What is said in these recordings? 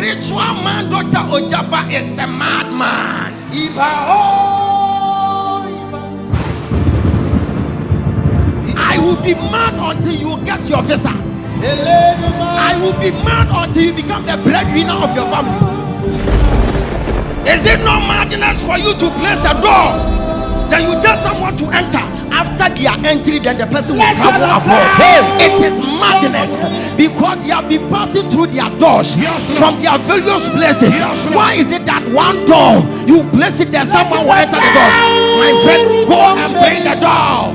spiritual man, Dr. Ogyaba, is a madman. I will be mad until you get your visa. I will be mad until you become the breadwinner of your family. Is it not madness for you to place a door? Then you tell someone to enter. After their entry, then the person will travel abroad. It is madness because they have been passing through their doors from their various places. Why is it that one door you place it there, someone will enter the door? My friend, go and bring the door.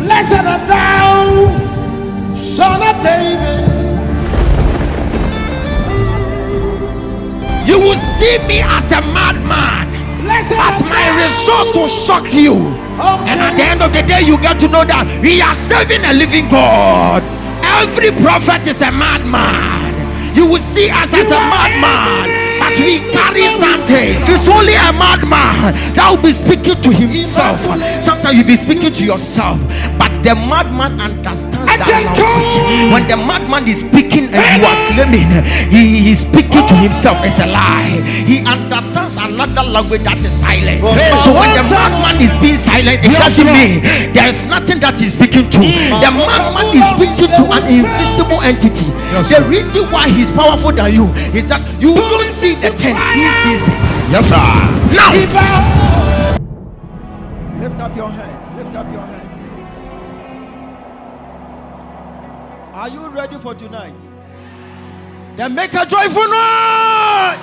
Blessed art thou, son of David. You will see me as a madman, but my resource will shock you. And at the end of the day, you get to know that we are serving a living God. Every prophet is a madman. You will see us as a madman, but we carry something. It's only a madman that will be speaking to himself. Sometimes you'll be speaking to yourself, but the madman understands that language. When the madman is speaking and you are claiming he is speaking to himself, it's a lie. He understands another language that is silence. So when the madman is being silent, it doesn't mean there is nothing that he's speaking to. The madman is speaking to an invisible entity. The reason why he's powerful than you is that you don't see the thing, he sees it. Yes, sir. Now, lift up your hands. Lift up your hands. Are you ready for tonight? Then make a joyful noise.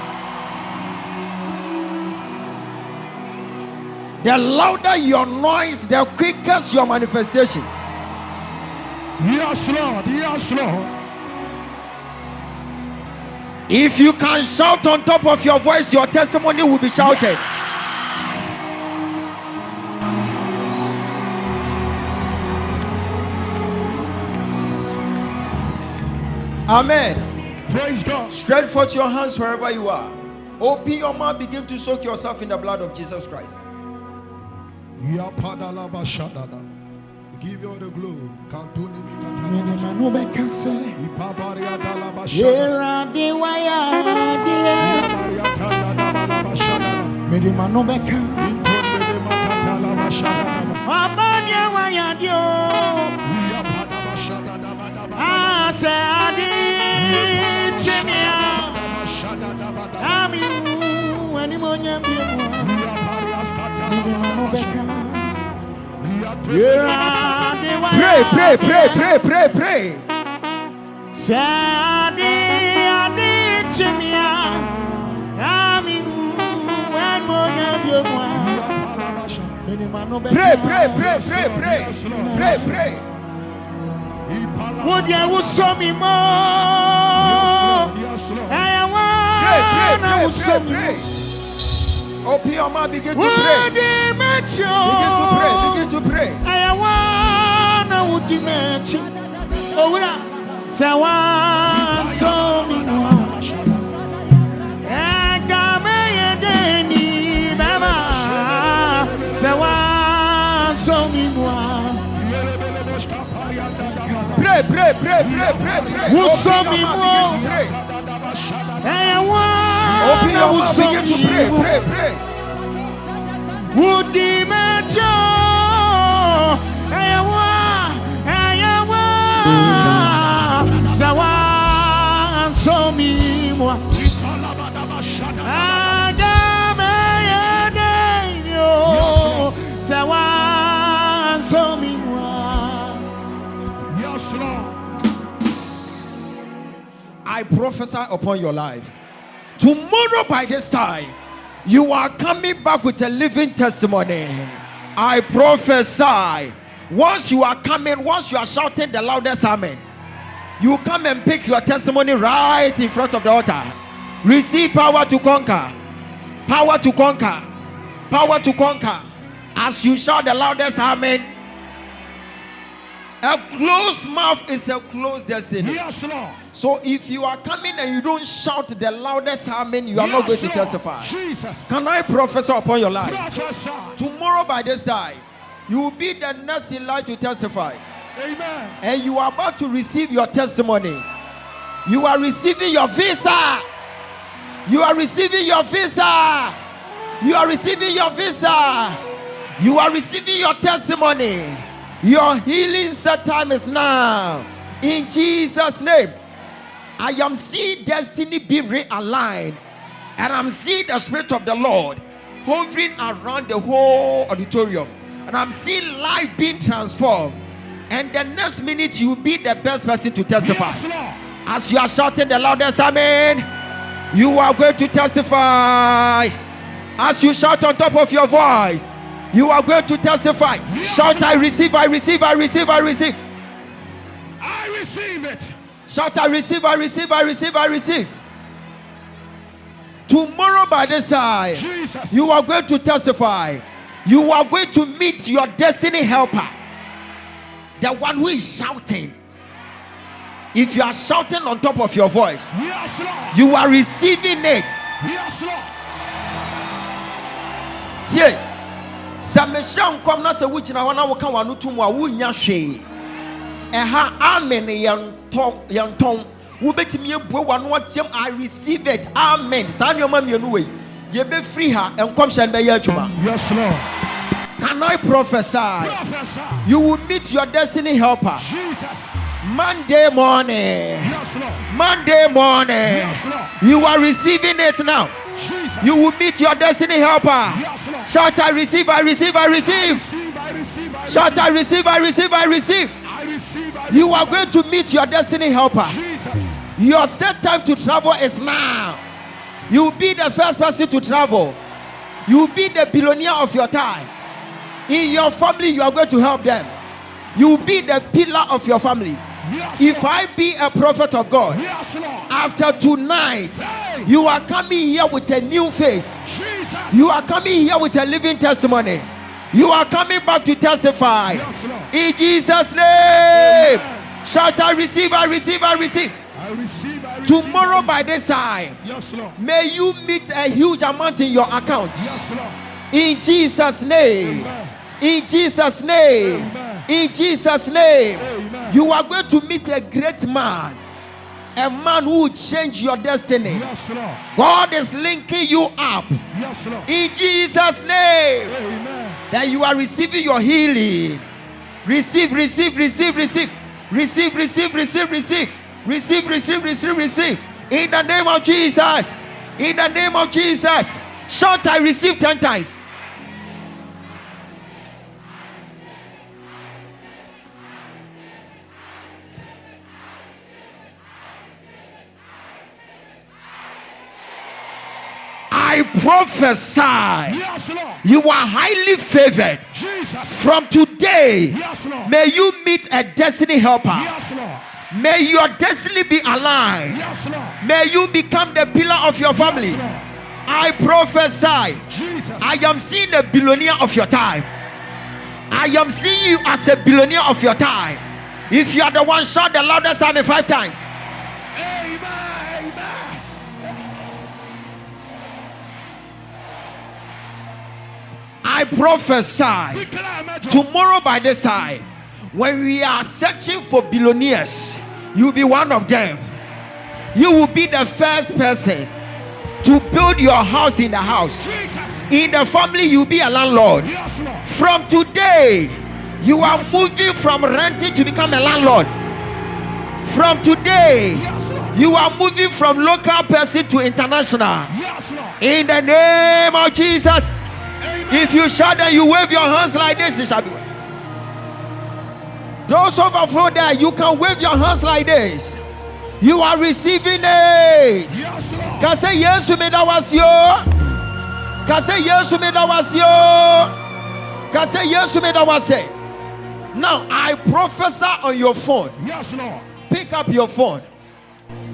The louder your noise, the quicker your manifestation. Yes, Lord. Yes, Lord. If you can shout on top of your voice, your testimony will be shouted. Amen. Praise God. Stretch forth your hands wherever you are. Open your mouth, begin to soak yourself in the blood of Jesus Christ. Give you all the glory. Pray. Pray. Would you show me more? Pray. Open your mouth, begin to pray. Begin to pray. I wanna would you mention? Oh, so me more. Pray. Who saw me more? Open your mouth, begin to pray. Who dimension? So me more. I prophesy upon your life. Tomorrow by this time, you are coming back with a living testimony. I prophesy. Once you are shouting the loudest amen, you come and pick your testimony right in front of the altar. Receive power to conquer. Power to conquer. Power to conquer. As you shout the loudest amen, a closed mouth is a closed destiny. Yes, Lord. So if you are coming and you don't shout the loudest amen, you are not going to testify. Jesus. Can I prophesy upon your life? Prophesy. Tomorrow by this time, you will be the next in line to testify. Amen. And you are about to receive your testimony. You are receiving your visa. You are receiving your visa. You are receiving your visa. You are receiving your testimony. Your healing set time is now. In Jesus' name. I am seeing destiny be realigned. And I'm seeing the Spirit of the Lord hovering around the whole auditorium. And I'm seeing life being transformed. And the next minute you will be the best person to testify. Yes, as you are shouting the loudest amen, you are going to testify. As you shout on top of your voice, you are going to testify. Yes, shout, I receive, I receive, I receive, I receive. I receive it. Shout, I receive, I receive, I receive, I receive. Tomorrow by this time, Jesus. you are going to testify. You are going to meet your destiny helper. The one who is shouting. If you are shouting on top of your voice, Yes, Lord. you are receiving it. Yes, Lord. Tie. Sameshan kom na se wugina wana wo kan wanu tumu a wunya hwe. Eha amen yanton. Wo betimi ebue wanu atiem I receive it. Amen. Sa nyoma mienu we. Ye be free ha enkom hye be ya adwuma. Yes, Lord. Can I prophesy? Prophesy. You will meet your destiny helper. Jesus. Monday morning. Yes, Lord. Monday morning. Yes, Lord. You are receiving it now. Jesus. You will meet your destiny helper. Yes, Lord. Shout, I receive, I receive, I receive. Receive, I receive, I Shout, I receive, I receive, I receive. I receive, I You are going to meet your destiny helper. Jesus. Your set time to travel is now. You will be the first person to travel. You will be the billionaire of your time. In your family, you are going to help them. You will be the pillar of your family. Yes, If Lord. I be a prophet of God, Yes, Lord. after tonight, Hey. you are coming here with a new face. Jesus. You are coming here with a living testimony. You are coming back to testify. Yes, Lord. In Jesus' name. Amen. Shout, I receive, I receive, I receive. I receive, I receive. Tomorrow by this time, Yes, Lord. may you meet a huge amount in your account. Yes, Lord. In Jesus' name. Amen. In Jesus' name. Amen. In Jesus' name. Amen. You are going to meet a great man. A man who will change your destiny. Yes, Lord. God is linking you up. Yes, Lord. In Jesus' name. Amen. That you are receiving your healing. Receive, receive, receive, receive. Receive, receive, receive, receive. Receive, receive, receive, receive. In the name of Jesus. In the name of Jesus. Shout, I receive 10 times. I prophesy. Yes, Lord. You are highly favored. Jesus. From today, Yes, Lord. may you meet a destiny helper. Yes, Lord. May your destiny be aligned. Yes, Lord. May you become the pillar of your family. Yes, Lord. I prophesy. Jesus. I am seeing a billionaire of your time. I am seeing you as a billionaire of your time. If you are the one, shout the loudest amen 5 times. Amen. Amen. I prophesy. Declare, Major. Tomorrow by this time, when we are searching for billionaires, you will be one of them. You will be the first person to build your house in the house. Jesus. In the family, you will be a landlord. Yes, Lord. From today, you are moving from renting to become a landlord. From today, Yes, Lord. you are moving from local person to international. Yes, Lord. In the name of Jesus. Amen. If you shout and you wave your hands like this, it shall be well. Those overflow there, you can wave your hands like this. You are receiving it. Yes, Lord. Can say yes to me, that was you. Can say yes to me, that was you. Can say yes to me, that was it. Now I prophesy on your phone. Yes, Lord. Pick up your phone.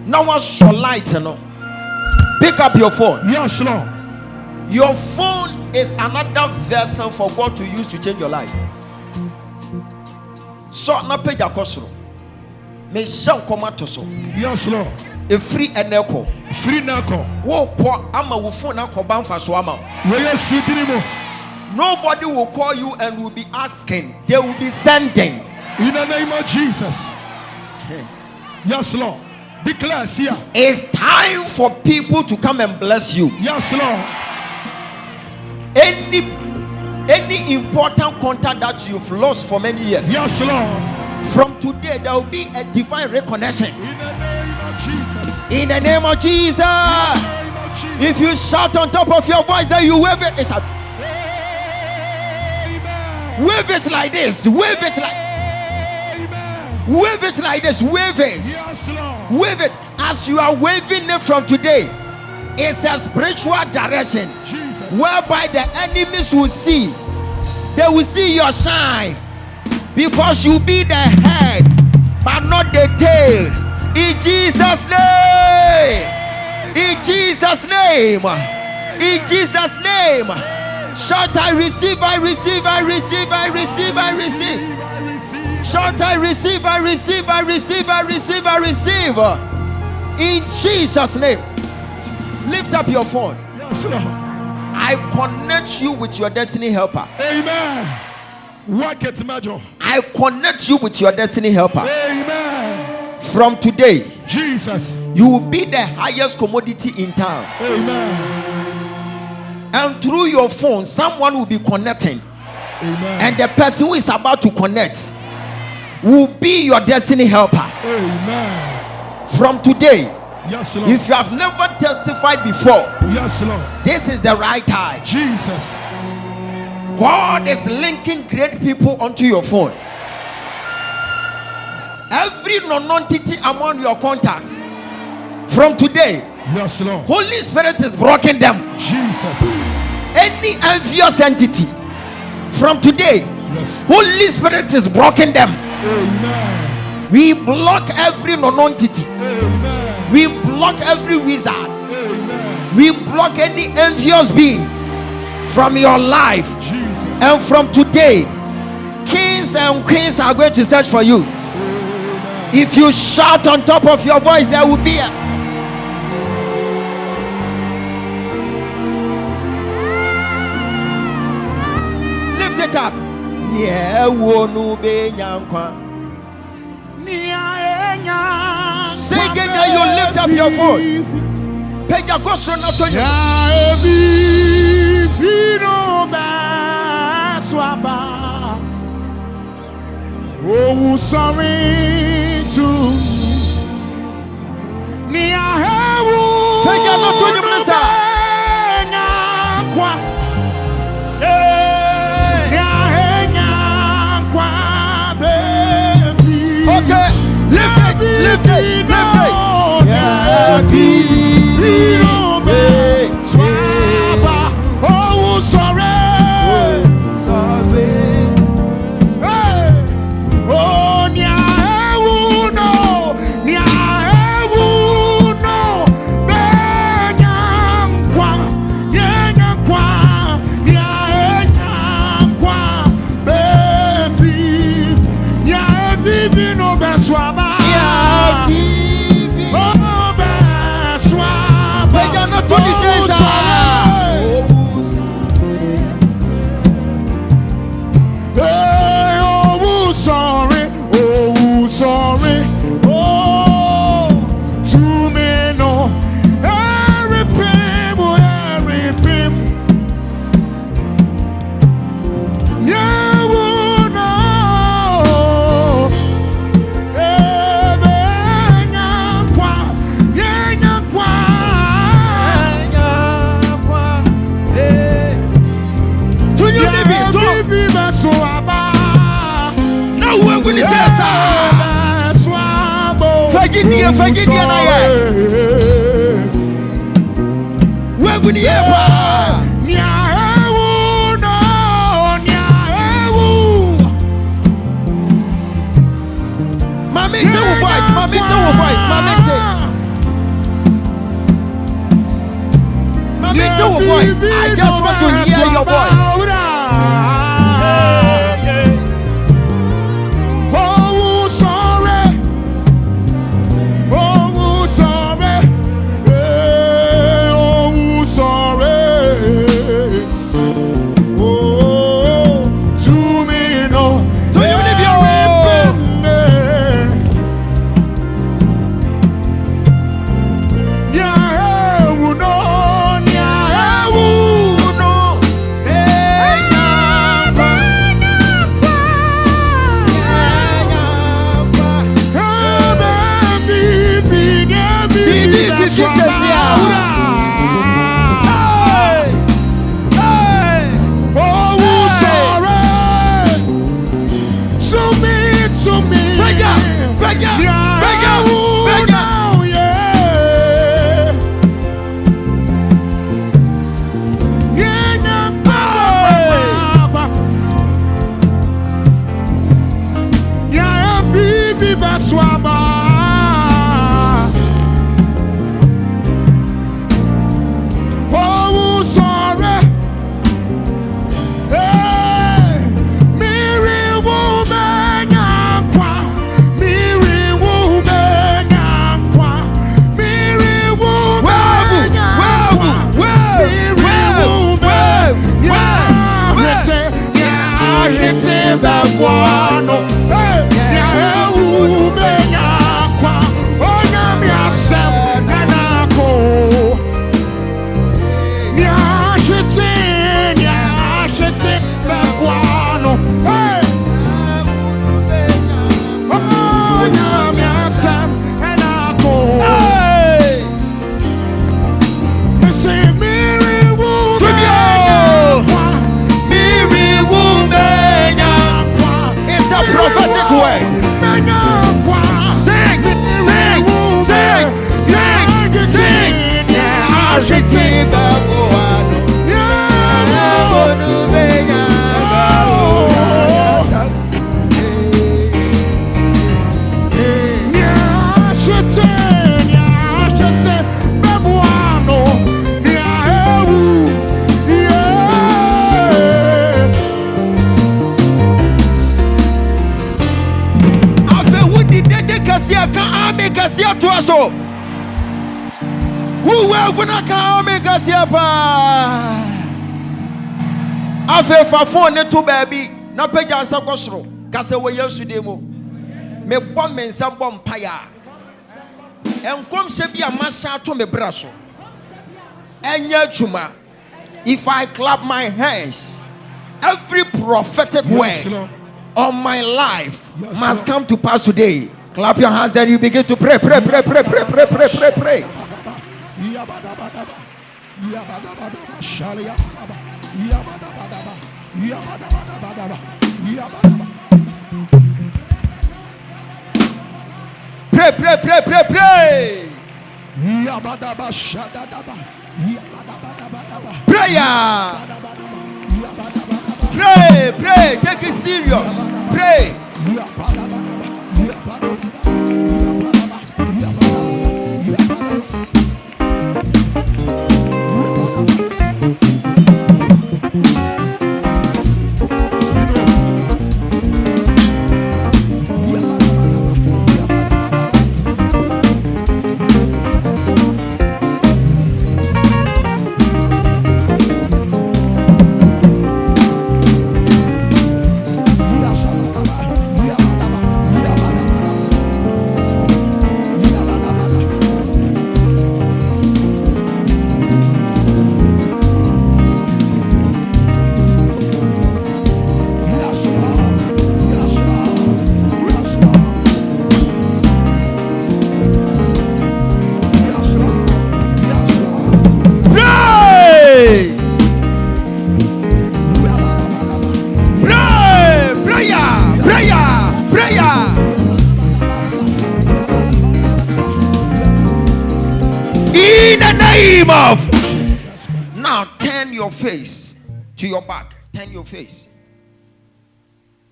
Now what's your light? No. Pick up your phone. Yes, Lord. Your phone is another vessel for God to use to change your life. So na page akosoro. Me shan komato so. Yes, Lord. E free eneko. Free nako. Wo ko ama wo phone na ko ban fa so ama. Where you sitting mo? Nobody will call you and will be asking. They will be sending. In the name of Jesus. Yes, Lord. Declare here. It's time for people to come and bless you. Yes, Lord. Any important contact that you've lost for many years. Yes, Lord. From today, there will be a divine reconnection. In the name of Jesus. In the name of Jesus. If you shout on top of your voice, then you wave it. It's a wave it like this. Wave it like. Wave it like this. Wave it. Yes, Lord. Wave it. As you are waving it from today, it's a spiritual direction. Jesus. Whereby the enemies will see. They will see your shine. Because you be the head, but not the tail. In Jesus' name. In Jesus' name. In Jesus' name. Shout, I receive, I receive, I receive, I receive, I receive. Shout, I receive, I receive, I receive, I receive, I receive. In Jesus' name. Lift up your phone. Yes, Lord. I connect you with your destiny helper. Amen. Work it, Major. I connect you with your destiny helper. Amen. From today, Jesus. you will be the highest commodity in town. Amen. And through your phone, someone will be connecting. Amen. And the person who is about to connect will be your destiny helper. Amen. From today, Yes, Lord. if you have never testified before, Yes, Lord. this is the right time. Jesus. God is linking great people onto your phone. Every non-entity among your contacts, from today, Yes, Lord. Holy Spirit is blocking them. Jesus. Any envious entity, from today, Yes. Holy Spirit is blocking them. Amen. We block every non-entity. Amen. We block every wizard. Amen. We block any envious being from your life. Jesus. And from today, kings and queens are going to search for you. If you shout on top of your voice, there will be a lift it up. Say again that you lift up your phone. Peja Gosro not on you. Oh, sorry to Peja not on you, Melissa. Okay, lift it, lift it, lift it. Oh, sorry. Oh, Fagidia na ya. Webu ni yepa. Mami te wo voice, mami te wo voice, mami te. Mami te wo voice. I just want to hear your voice. hiti bekwano. Ya ewu benyakwa. Onya miasem nanako. Ya hiti bekwano. Onya miasem nanako. Missy Miri Wu benyakwa. Miri Wu benyakwa. It's a prophetic word. Sing, sing, sing, sing, sing. So who will not come make us here? Afe fa phone to baby na page answer kwosoro kase we yesu demo me bom me nsam bom paya enkom hye bia masha to me bra so enya juma. If I clap my hands, every prophetic word on my life must come to pass today. Clap your hands, then you begin to pray, pray, pray, pray, pray, pray, pray, pray, pray. Pray, pray, pray, pray, pray. Prayer. Pray, pray, take it serious. Pray. Now turn your face to your back. Turn your face.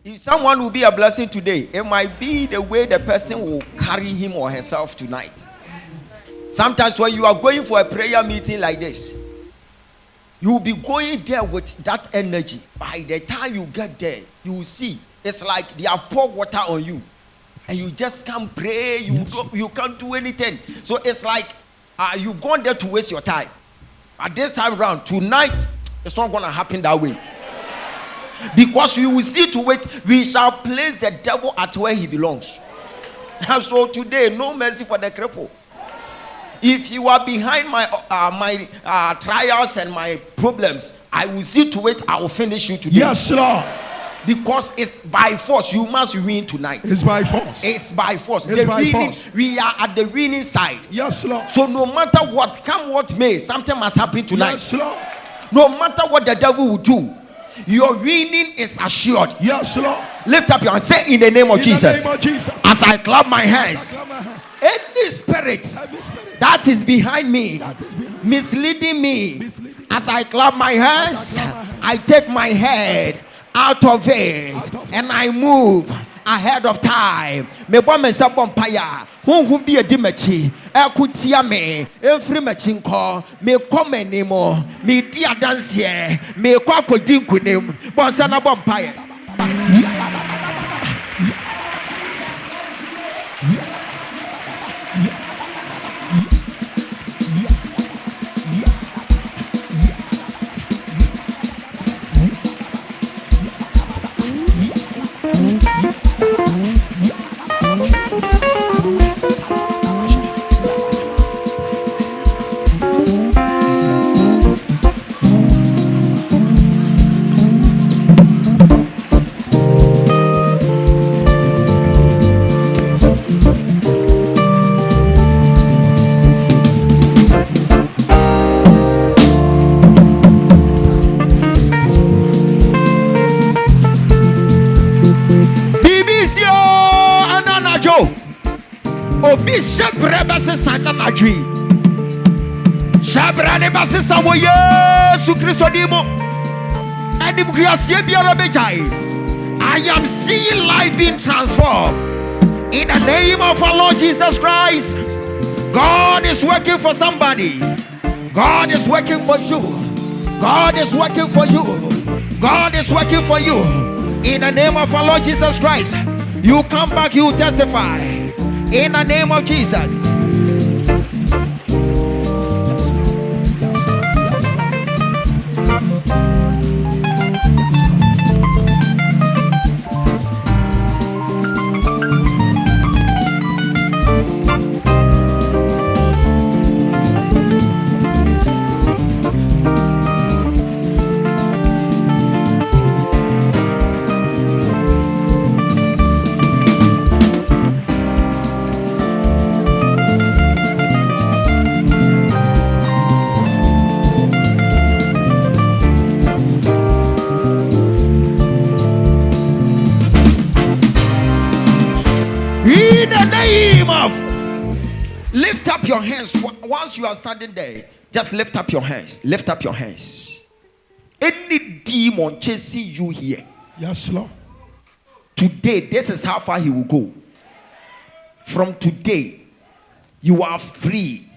If someone will be a blessing today, it might be the way the person will carry him or herself tonight. Sometimes when you are going for a prayer meeting like this, you will be going there with that energy. By the time you get there, you will see it's like they have poured water on you, and you just can't pray. You can't do anything. So it's like you've gone there to waste your time. But this time around, tonight, it's not going to happen that way. Because we will see to it, we shall place the devil at where he belongs. And so today, no mercy for the cripple. If you are behind my trials and my problems, I will see to it, I will finish you today. Yes, Lord. Because it's by force. You must win tonight. It's by force. It's by force. It's by force. We are at the winning side. Yes, Lord. So no matter what, come what may, something must happen tonight. Yes, Lord. No matter what the devil will do, your winning is assured. Yes, Lord. Lift up your hand. Say in the name of Jesus. The name of Jesus. As I clap my hands, any spirit that is behind me, misleading me, as I clap my hands, I take my head out of it and I move ahead of time. Me bo me sa bompaya hu bi edimachi ekutia me efri machinko me komenimo me di adanse me kwa kodi nkunem bonsa na bompaya. Anajo. Obi shebre base sana najwi. Shebre ne base sa wo Yesu Kristo dimo. Edi bukiasie biara bejai. I am seeing life being transformed. In the name of our Lord Jesus Christ. God is working for somebody. God is working for you. God is working for you. God is working for you. In the name of our Lord Jesus Christ. You come back, you testify. In the name of Jesus. Lift up your hands. Once you are standing there, just lift up your hands. Lift up your hands. Any demon chasing you here, Yes, Lord. today, this is how far he will go. From today, you are free.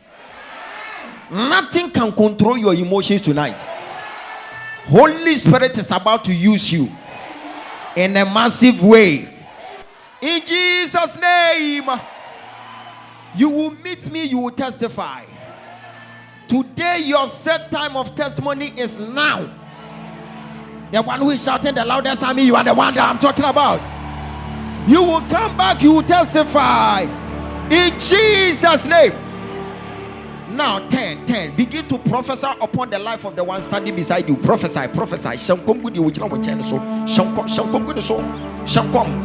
Nothing can control your emotions tonight. Holy Spirit is about to use you in a massive way. In Jesus' name. You will meet me, you will testify. Today, your set time of testimony is now. The one who is shouting the loudest, I mean, you are the one that I'm talking about. You will come back, you will testify. In Jesus' name. Now, 10. Begin to prophesy upon the life of the one standing beside you. Prophesy. Prophesy.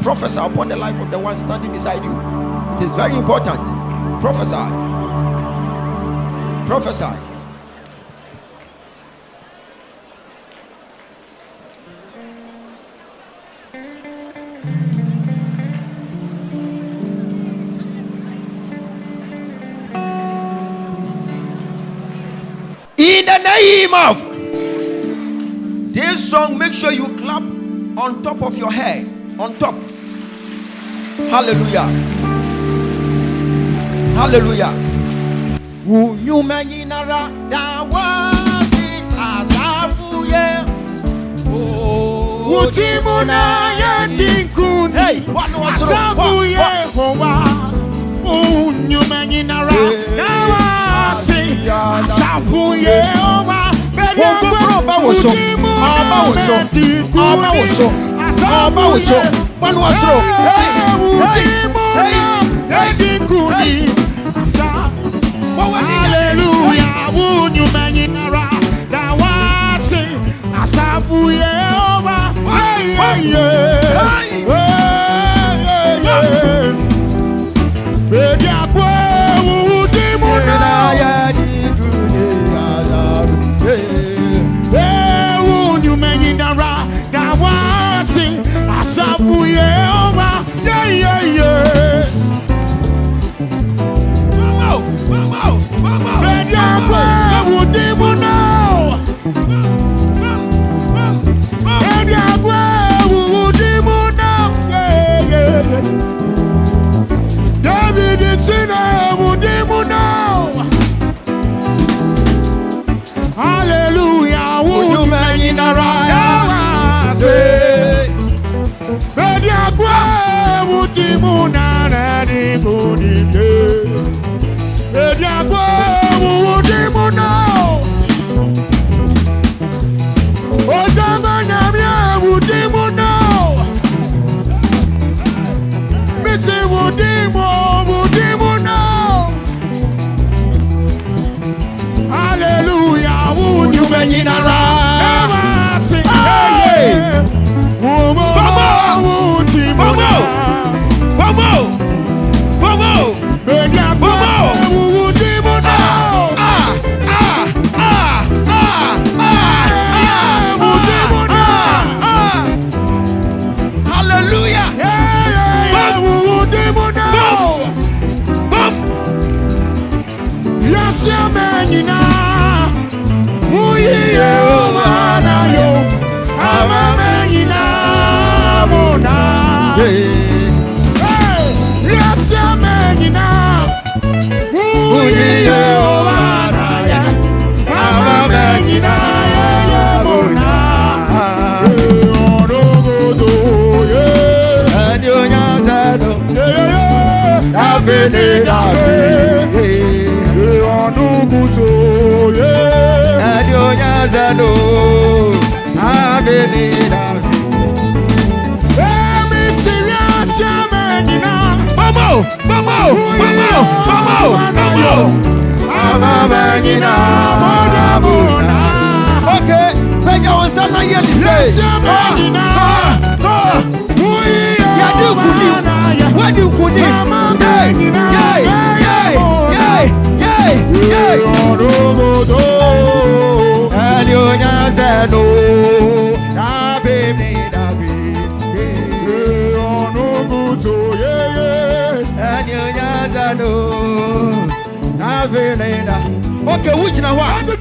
Prophesy upon the life of the one standing beside you. It is very important. Prophesy. Prophesy. In the name of this song, make sure you clap on top of your head. On top. Hallelujah. Hallelujah. Unyumenyinara dawasi asafuye. Utimuna yedinkuni. Hey, asafuye howa. Unyumenyinara dawasi asafuye howa. Hallelujah, unyumenyinara dawasi asafuye howa. Hallelujah, unyumenyinara Yes, man, you know. Okay, thank you. Was that not yet to say? What do you put in? And you said no. Okay, which now what? Oh,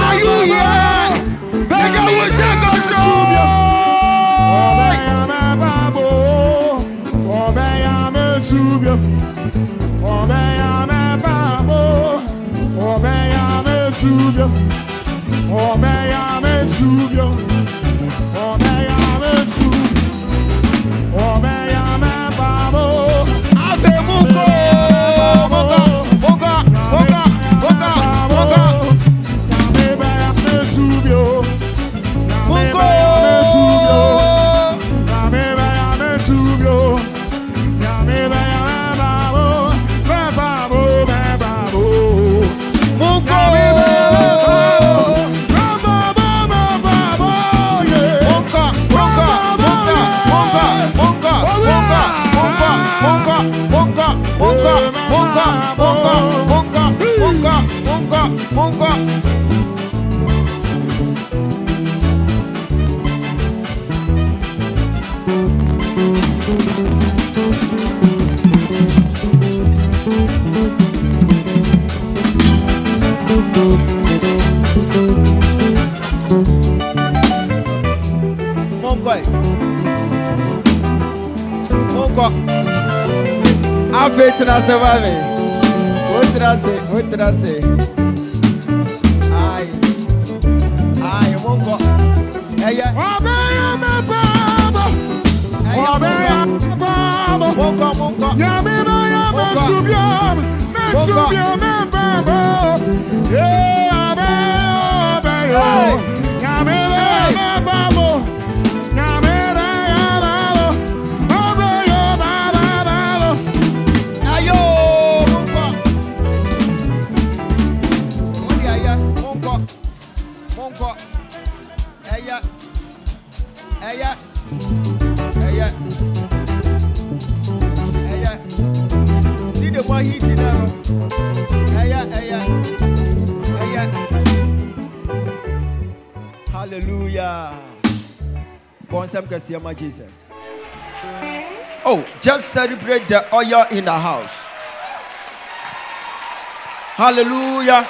are you here? Beggar will say What did I say? I won't go. Hey, yeah. See the one he's in there. Hallelujah. Jesus. Oh, just celebrate the oil in the house. Hallelujah.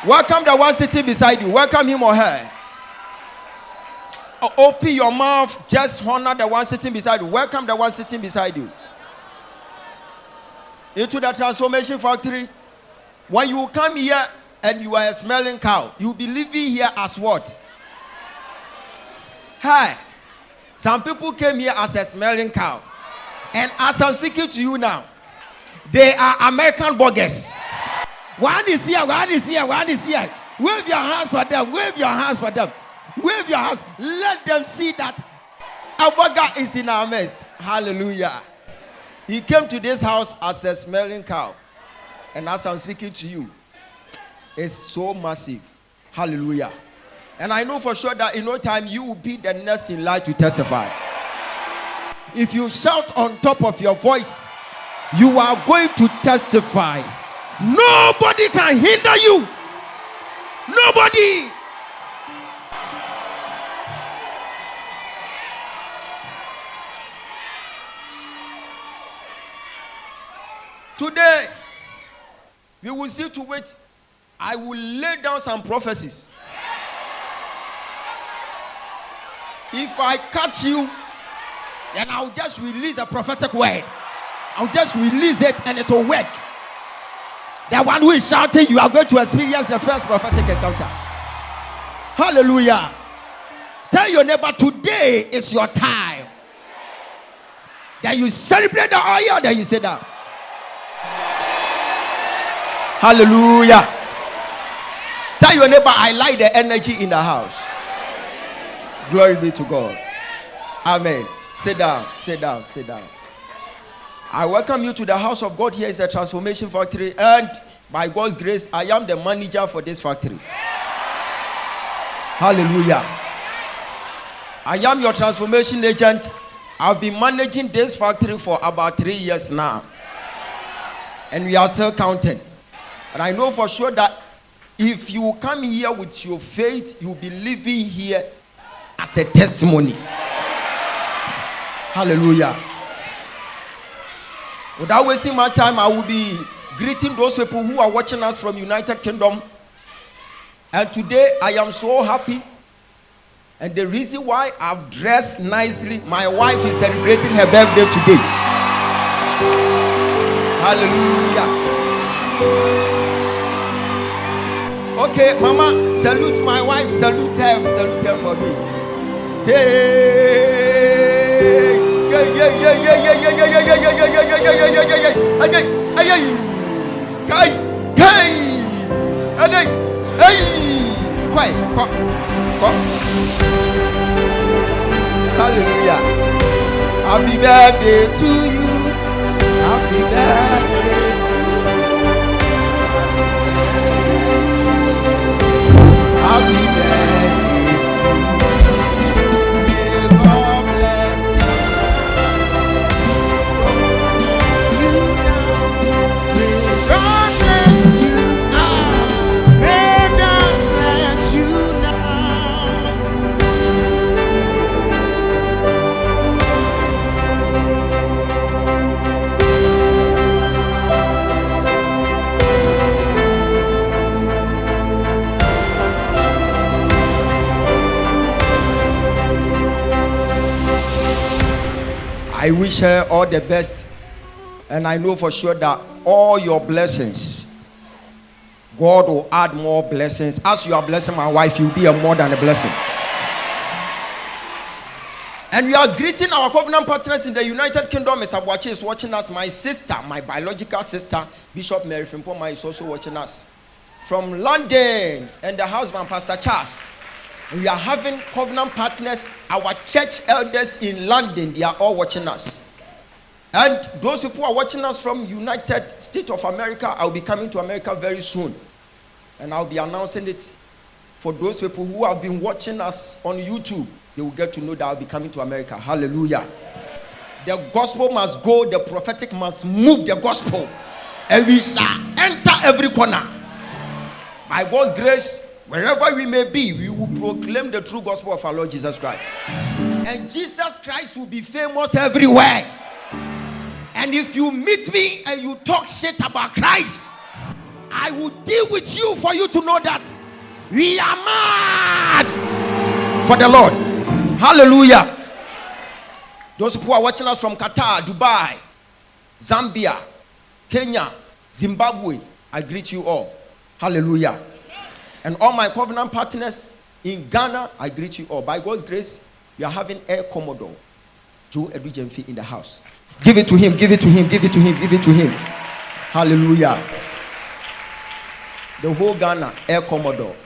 Welcome the one sitting beside you. Welcome him or her. open your mouth. Just honor the one sitting beside you. Welcome the one sitting beside you into the transformation factory. When you come here and you are a smelling cow, you'll be living here as what? Hi. Some people came here as a smelling cow. And as I'm speaking to you now, they are American burgers. One is here, one is here, one is here. Wave your hands for them, wave your hands for them. Wave your hands. Let them see that a burger is in our midst. Hallelujah. He came to this house as a smelling cow. And as I'm speaking to you, it's so massive. Hallelujah. And I know for sure that in no time you will be the next in line to testify. If you shout on top of your voice, you are going to testify. Nobody can hinder you. Nobody. Today, we will see to it. I will lay down some prophecies. If I catch you, then I'll just release a prophetic word. I'll just release it and it will work. The one who is shouting, you are going to experience the first prophetic encounter. Hallelujah. Tell your neighbor, today is your time. Then you celebrate the oil, then you say that. Hallelujah. Tell your neighbor, I like the energy in the house. Glory be to God. Amen. Sit down, sit down, sit down. I welcome you to the house of God. Here is a transformation factory, and by God's grace, I am the manager for this factory. Hallelujah. I am your transformation agent. I've been managing this factory for about 3 years now, and we are still counting. And I know for sure that if you come here with your faith, you'll be living here as a testimony. Hallelujah. Without wasting my time, I will be greeting those people who are watching us from United Kingdom. And today I am so happy. And the reason why I've dressed nicely, my wife is celebrating her birthday today. Hallelujah. Okay, Mama, salute my wife, salute her for me. Hey. Hallelujah. Happy birthday to you. Happy birthday to you. Happy birthday to you. May God bless you. May God bless you. May God bless you now. I wish her all the best, and I know for sure that all your blessings, God will add more blessings. As you are blessing my wife, you'll be a more than a blessing. And we are greeting our covenant partners in the United Kingdom. Mr. Abuachi is watching us. My sister, my biological sister, Bishop Mary Frimpoma, is also watching us from London, and the husband, Pastor Charles. We are having covenant partners. Our church elders in London, they are all watching us. And those people who are watching us from United States of America, I'll be coming to America very soon. And I'll be announcing it for those people who have been watching us on YouTube. They will get to know that I'll be coming to America. Hallelujah. The gospel must go. The prophetic must move the gospel. And we shall enter every corner. By God's grace, wherever we may be, we will proclaim the true gospel of our Lord Jesus Christ. And Jesus Christ will be famous everywhere. And if you meet me and you talk shit about Christ, I will deal with you for you to know that we are mad for the Lord. Hallelujah. Those who are watching us from Qatar, Dubai, Zambia, Kenya, Zimbabwe, I greet you all. Hallelujah. And all my covenant partners in Ghana, I greet you all. By God's grace, we are having Air Commodore Joe Edujemfi in the house. Give it to him, give it to him, give it to him, give it to him. Hallelujah. The whole Ghana Air Commodore,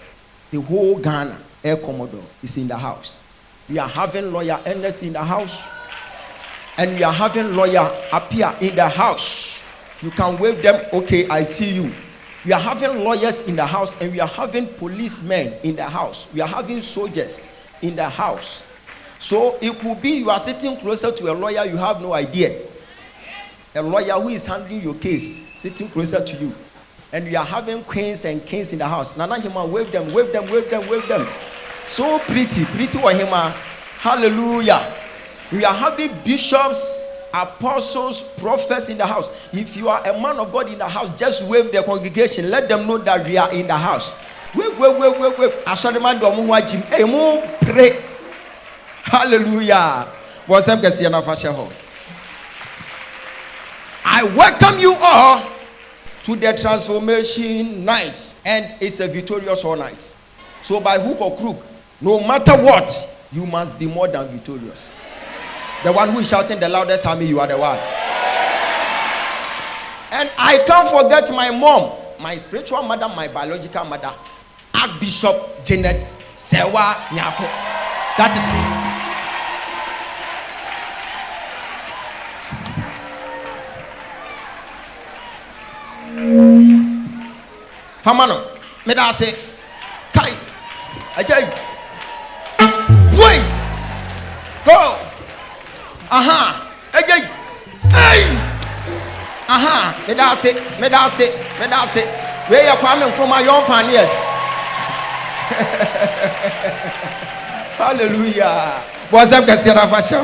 the whole Ghana Air Commodore is in the house. We are having lawyer Ernest in the house, and we are having lawyer Apia in the house. You can wave them. Okay, I see you. We are having lawyers in the house, and we are having policemen in the house. We are having soldiers in the house. So it could be you are sitting closer to a lawyer, you have no idea. A lawyer who is handling your case sitting closer to you. And we are having queens and kings in the house. Nana Hima, wave them, wave them, wave them, wave them. So pretty Wahima. Hallelujah. We are having bishops, apostles, prophets in the house. If you are a man of God in the house, just wave the congregation. Let them know that we are in the house. Wave. Hey, mo pray. Hallelujah. I welcome you all to the transformation night, and it's a victorious all night. So by hook or crook, no matter what, you must be more than victorious. The one who is shouting the loudest, Hammy, you are the one. And I can't forget my mom, my spiritual mother, my biological mother, Archbishop Janet Sewa Nyako. That is me. Famano, me da say, Kai, Ajay, wait, go, Ajay, hey, me da say, where you coming from my young pioneers? Hallelujah. What's up, Cassiana Fasho?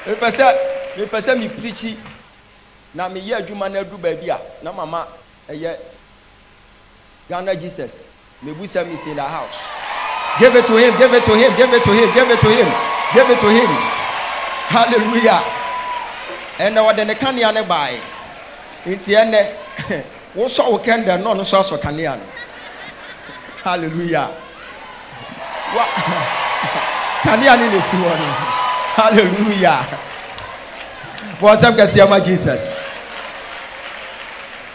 Me person me preachy. Na me ye adwuma na adu ba bia na mama eye Ghana Jesus me busa me in the house. Give it to him, give it to him, give it to him, give it to him, give it to him. Hallelujah. And now the kania ne bai inti ene wo so wo kenda no so kania no. Hallelujah. Wa kania ni si wono. Hallelujah. What's up, Jesus?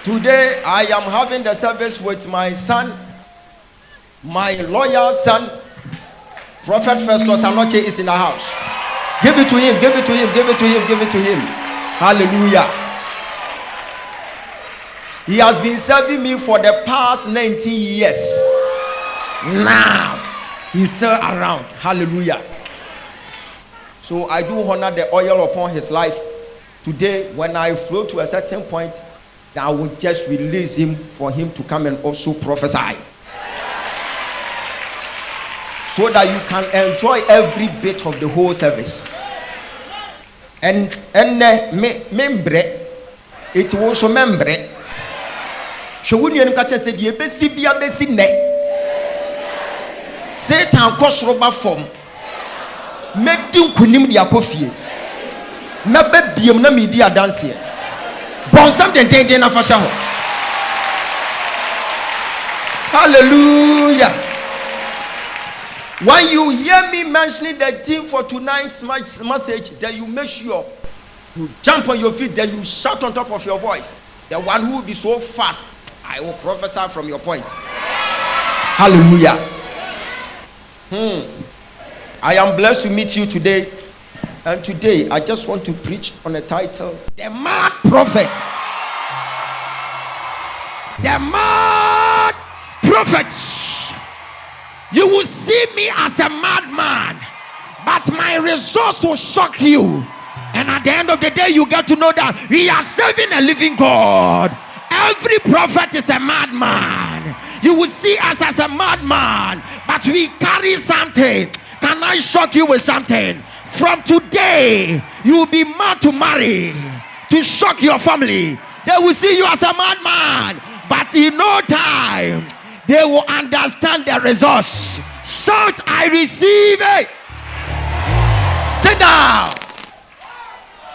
Today I am having the service with my son, my loyal son, Prophet Festus Anoche is in the house. Give it to him, give it to him, give it to him, give it to him. Hallelujah. He has been serving me for the past 19 years. Now he's still around. Hallelujah. So I do honor the oil upon his life. Today, when I flow to a certain point, I will just release him for him to come and also prophesy. So that you can enjoy every bit of the whole service. And membre, it will also membre. Shawuni catch said, ye besi bia besi ne. Satan cross rubber form. Medim kunim dia kofie. Mebe biem na media dance here. Bonsam den na fasha ho. Hallelujah. When you hear me mentioning the theme for tonight's message, then you make sure you jump on your feet, then you shout on top of your voice. The one who will be so fast, I will prophesy from your point. Hallelujah. I am blessed to meet you today. And today, I just want to preach on a title, The Mad Prophet. The Mad Prophet. You will see me as a madman, but my results will shock you. And at the end of the day, you get to know that we are serving a living God. Every prophet is a madman. You will see us as a madman, but we carry something. Can I shock you with something? From today, you will be mad to marry, to shock your family. They will see you as a madman, but in no time, they will understand the results. Shout, I receive it. Sit down.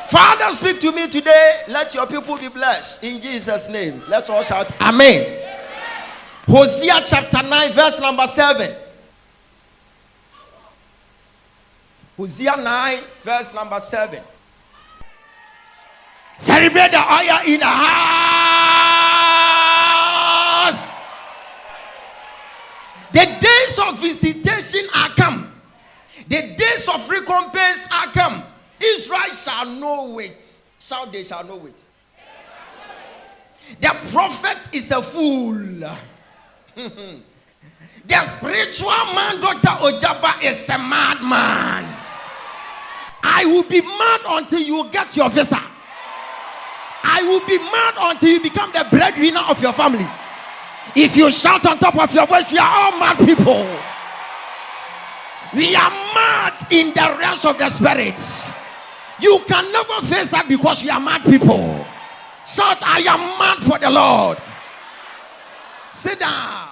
Father, speak to me today. Let your people be blessed. In Jesus' name. Let's all shout, Amen. Hosea chapter 9, verse number 7. Hosea 9, verse number 7. Celebrate the oil in the house. The days of visitation are come. The days of recompense are come. Israel shall know it. Shout, they shall know it. The prophet is a fool. The spiritual man, Dr. Ogyaba, is a madman. I will be mad until you get your visa. I will be mad until you become the breadwinner of your family. If you shout on top of your voice, we are all mad people. We are mad in the realms of the spirits. You can never face that because we are mad people. Shout, I am mad for the Lord. Sit down.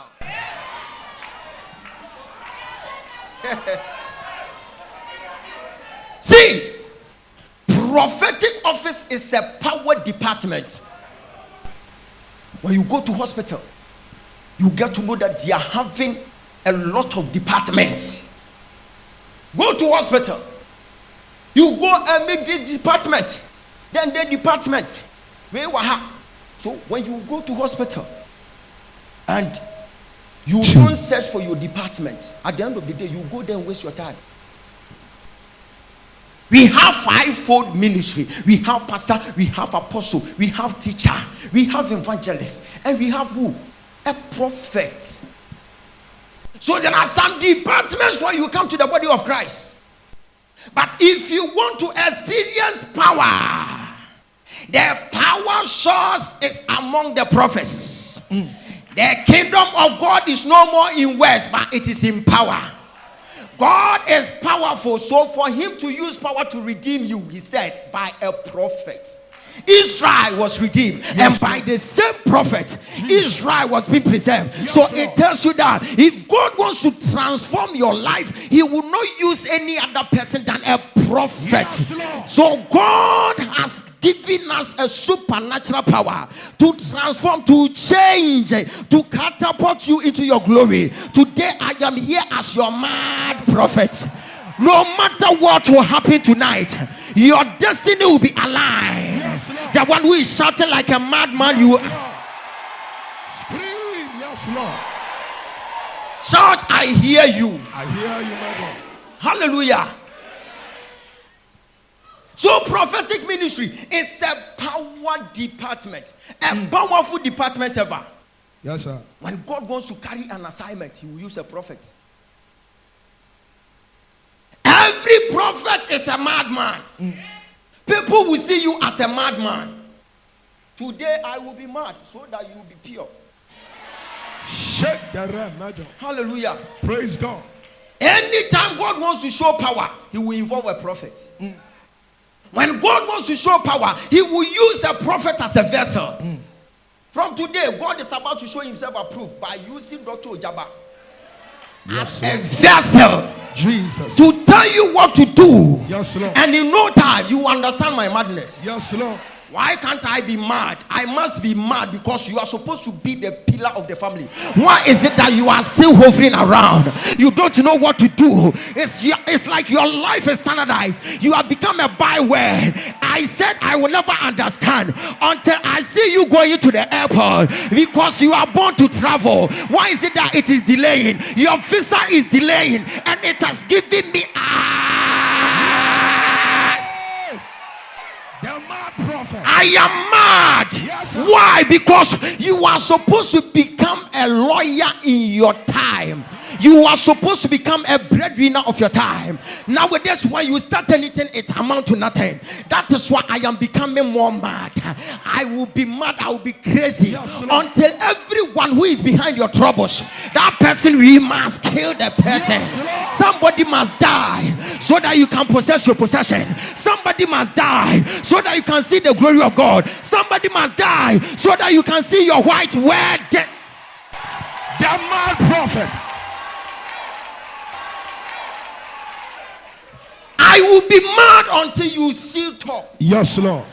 See, prophetic office is a power department. When you go to hospital, you get to know that they are having a lot of departments. Go to hospital, you go and make this department, then the department. So when you go to hospital and you don't search for your department, at the end of the day, you go there and waste your time. We have fivefold ministry. We have pastor, we have apostle, we have teacher, we have evangelist, and we have who? A prophet. So there are some departments where you come to the body of Christ. But if you want to experience power, the power source is among the prophets. The kingdom of God is no more in words, but it is in power. God is powerful, so for him to use power to redeem you, he said, by a prophet. Israel was redeemed, and by the same prophet, Israel was being preserved. So it tells you that if God wants to transform your life, he will not use any other person than a prophet. So God has given us a supernatural power to transform, to change, to catapult you into your glory. Today I am here as your mad prophet. No matter what will happen tonight, your destiny will be alive. The one who is shouting like a madman, you Scream, yes, Lord. Shout, I hear you. I hear you, my God. Hallelujah. So prophetic ministry is a power department, a powerful department ever. Yes, sir. When God wants to carry an assignment, he will use a prophet. Every prophet is a madman. People will see you as a madman. Today I will be mad so that you will be pure. Shake the ram, madam. Hallelujah. Praise God. Anytime God wants to show power, he will involve a prophet. When God wants to show power, he will use a prophet as a vessel. From today, God is about to show himself approved by using Dr. Ogyaba as a vessel. Jesus. To tell you what to do. Yes, Lord. And in no time, you understand my madness. Yes, Lord. Why can't I be mad? I must be mad because you are supposed to be the pillar of the family. Why is it that you are still hovering around? You don't know what to do. It's like your life is standardized. You have become a byword. I said I will never understand until I see you going to the airport because you are born to travel. Why is it that it is delaying? Your visa is delaying and it has given me I am mad. Yes, why? Because you are supposed to become a lawyer in your time. You are supposed to become a breadwinner of your time. Nowadays, when you start anything, it amounts to nothing. That is why I am becoming more mad. I will be mad. I will be crazy until everyone who is behind your troubles, that person, we must kill the person. Somebody must die so that you can possess your possession. Somebody must die so that you can see the glory of God. Somebody must die so that you can see your white wedding. The mad prophet. Be mad until you see top. Yes, Lord.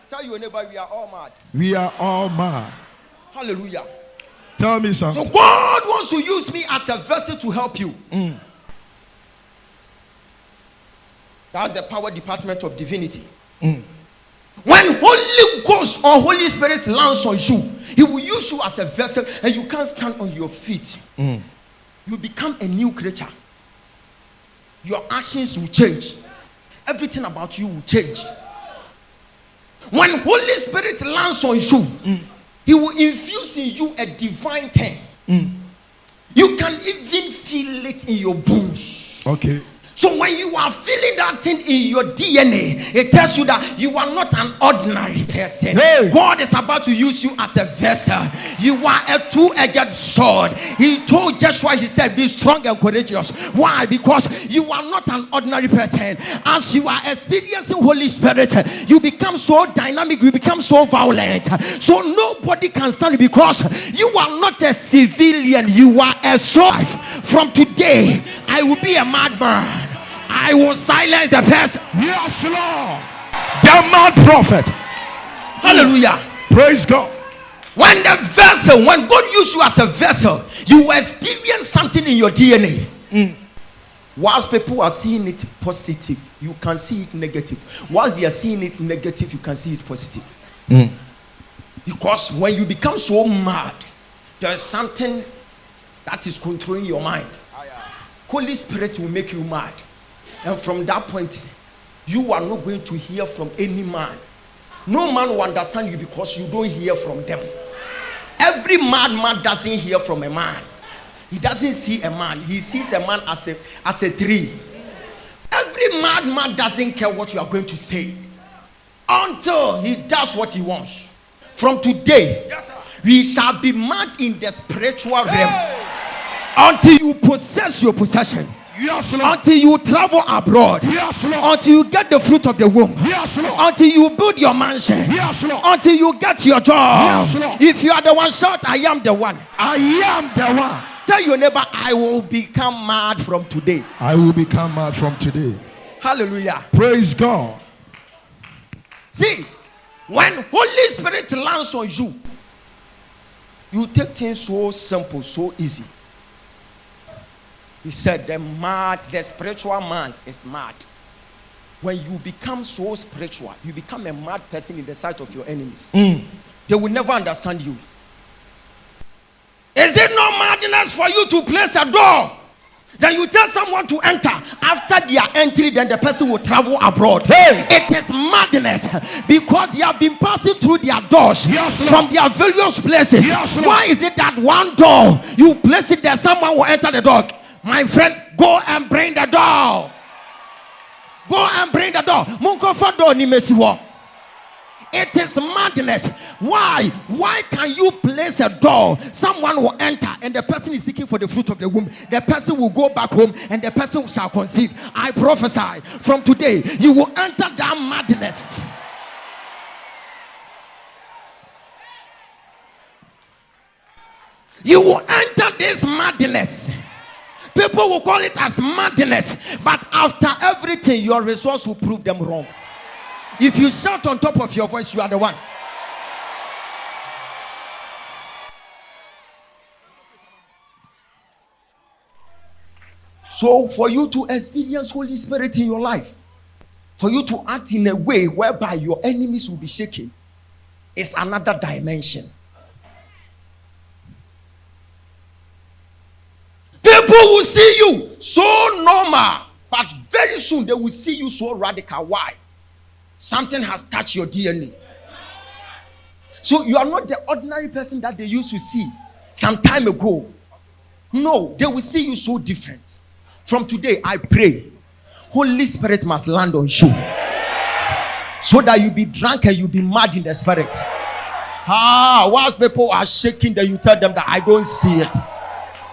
Tell your neighbor, we are all mad. We are all mad. Hallelujah. Tell me something. So God wants to use me as a vessel to help you. That's the power department of divinity. When Holy Ghost or Holy Spirit lands on you, He will use you as a vessel, and you can't stand on your feet. You become a new creature. Your actions will change. Everything about you will change. When Holy Spirit lands on you, He will infuse in you a divine thing. You can even feel it in your bones. Okay. So when you are feeling that thing in your DNA, it tells you that you are not an ordinary person. Hey. God is about to use you as a vessel. You are a two-edged sword. He told Joshua, He said, be strong and courageous. Why? Because you are not an ordinary person. As you are experiencing Holy Spirit, you become so dynamic, you become so violent. So nobody can stand because you are not a civilian, you are a soldier. From today, I will be a madman. I will silence the person. Yes, Lord. The mad prophet. Hallelujah. Praise God. When the vessel, when God uses you as a vessel, you will experience something in your DNA. Whilst people are seeing it positive, you can see it negative. Whilst they are seeing it negative, you can see it positive. Because when you become so mad, there is something that is controlling your mind. Holy Spirit will make you mad. And from that point, you are not going to hear from any man. No man will understand you because you don't hear from them. Every madman doesn't hear from a man. He doesn't see a man. He sees a man as a tree. Every madman doesn't care what you are going to say until he does what he wants. From today, we shall be mad in the spiritual realm until you possess your possession. Yes, Lord. Until you travel abroad. Yes, Lord. Until you get the fruit of the womb. Yes, Lord. Until you build your mansion. Yes, Lord. Until you get your job. Yes, Lord. If you are the one, shout, I am the one. I am the one. Tell your neighbor, I will become mad from today. I will become mad from today. Hallelujah. Praise God. See, when Holy Spirit lands on you, you take things so simple, so easy. He said the spiritual man is mad. When you become so spiritual, you become a mad person in the sight of your enemies. They will never understand you. Is it not madness for you to place a door? Then you tell someone to enter. After their entry, then the person will travel abroad. Hey, it is madness because they have been passing through their doors from their various places. Yes, why is it that one door you place it there, someone will enter the door? My friend, go and bring the door. Go and bring the door. It is madness. Why? Why can you place a door? Someone will enter and the person is seeking for the fruit of the womb. The person will go back home and the person shall conceive. I prophesy from today, you will enter that madness. You will enter this madness. People will call it as madness, but after everything, your results will prove them wrong. If you shout on top of your voice, you are the one. So for you to experience Holy Spirit in your life, for you to act in a way whereby your enemies will be shaken, is another dimension. People will see you so normal, but very soon they will see you so radical. Why? Something has touched your DNA. So you are not the ordinary person that they used to see some time ago. No, they will see you so different. From today, I pray, Holy Spirit must land on you, so that you be drunk and you be mad in the spirit. Whilst people are shaking, then you tell them that I don't see it.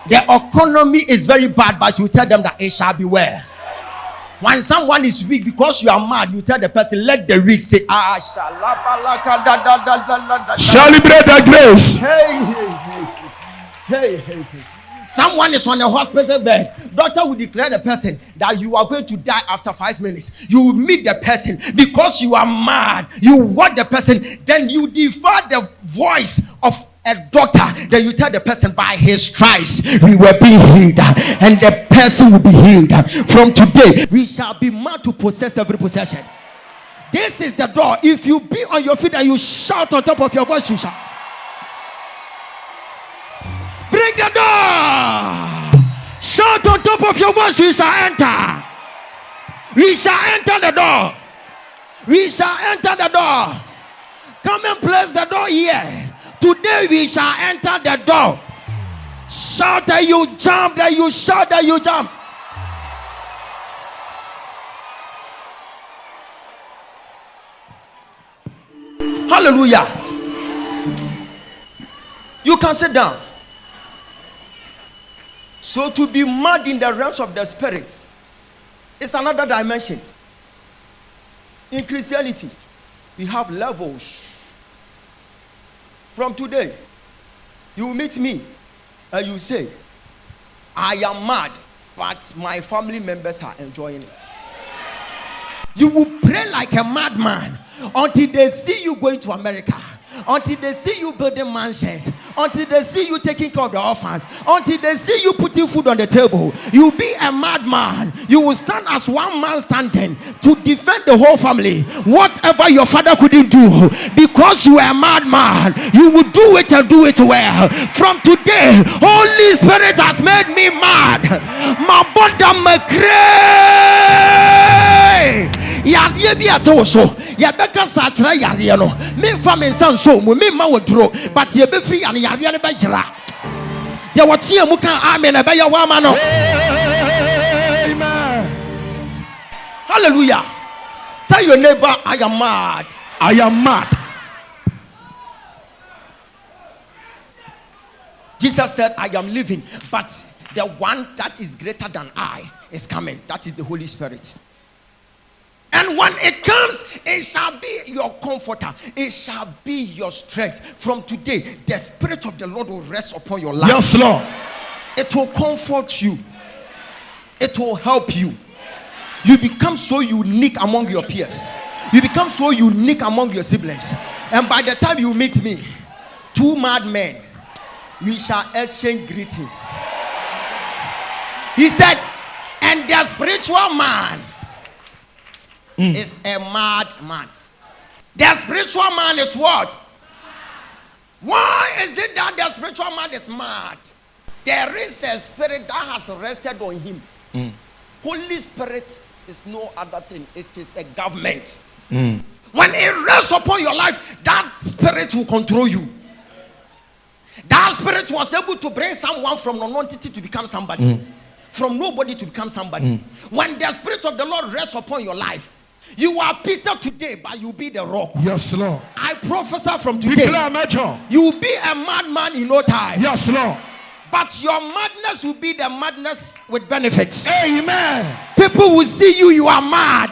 The economy is very bad, but you tell them that it shall be well. When someone is weak because you are mad, you tell the person, let the weak say, Celebrate the grace. Hey. Someone is on a hospital bed. Doctor will declare the person that you are going to die after 5 minutes. You will meet the person because you are mad. You want the person. Then you defer the voice of a doctor. Then you tell the person, by his stripes we will be healed, and the person will be healed. From today, we shall be mad to possess every possession. This is the door. If you be on your feet and you shout on top of your voice, you shall. Break the door. Shout on top of your voice, we shall enter. We shall enter the door. We shall enter the door. Come and place the door here. Today we shall enter the door. Shout that you jump, that you shout, that you jump. Hallelujah. You can sit down. So to be mad in the realms of the spirit is another dimension. In Christianity, we have levels. From today, you meet me and you say, I am mad, but my family members are enjoying it. You will pray like a madman until they see you going to America, until they see you building mansions, until they see you taking care of the orphans, until they see you putting food on the table. You'll be a madman. You will stand as one man standing to defend the whole family. Whatever your father couldn't do, because you are a madman, you will do it and do it well. From today, Holy Spirit has made me mad. My body yàrá bi ato so ya beka sa kira yàrá no me fa me nsan so mu me ma woduro but ye be free and yàrá ne be jira de wotie mu kan amen be ya wa ma no. Amen. Hallelujah. Tell your neighbor, I am mad. I am mad. Jesus said, I am living, but the one that is greater than I is coming. That is the Holy Spirit. And when it comes, it shall be your comforter. It shall be your strength. From today, the Spirit of the Lord will rest upon your life. Yes, Lord. It will comfort you. It will help you. You become so unique among your peers. You become so unique among your siblings. And by the time you meet me, two mad men, we shall exchange greetings. He said, and the spiritual man is a mad man. The spiritual man is what? Why is it that the spiritual man is mad? There is a spirit that has rested on him. Holy Spirit is no other thing. It is a government. When it rests upon your life, that spirit will control you. That spirit was able to bring someone from non-entity to become somebody. From nobody to become somebody. When the Spirit of the Lord rests upon your life, you are Peter today, but you be the rock. Yes, Lord. I prophesy from today, you will be a madman in no time. Yes, Lord. But your madness will be the madness with benefits. Amen. People will see you, you are mad.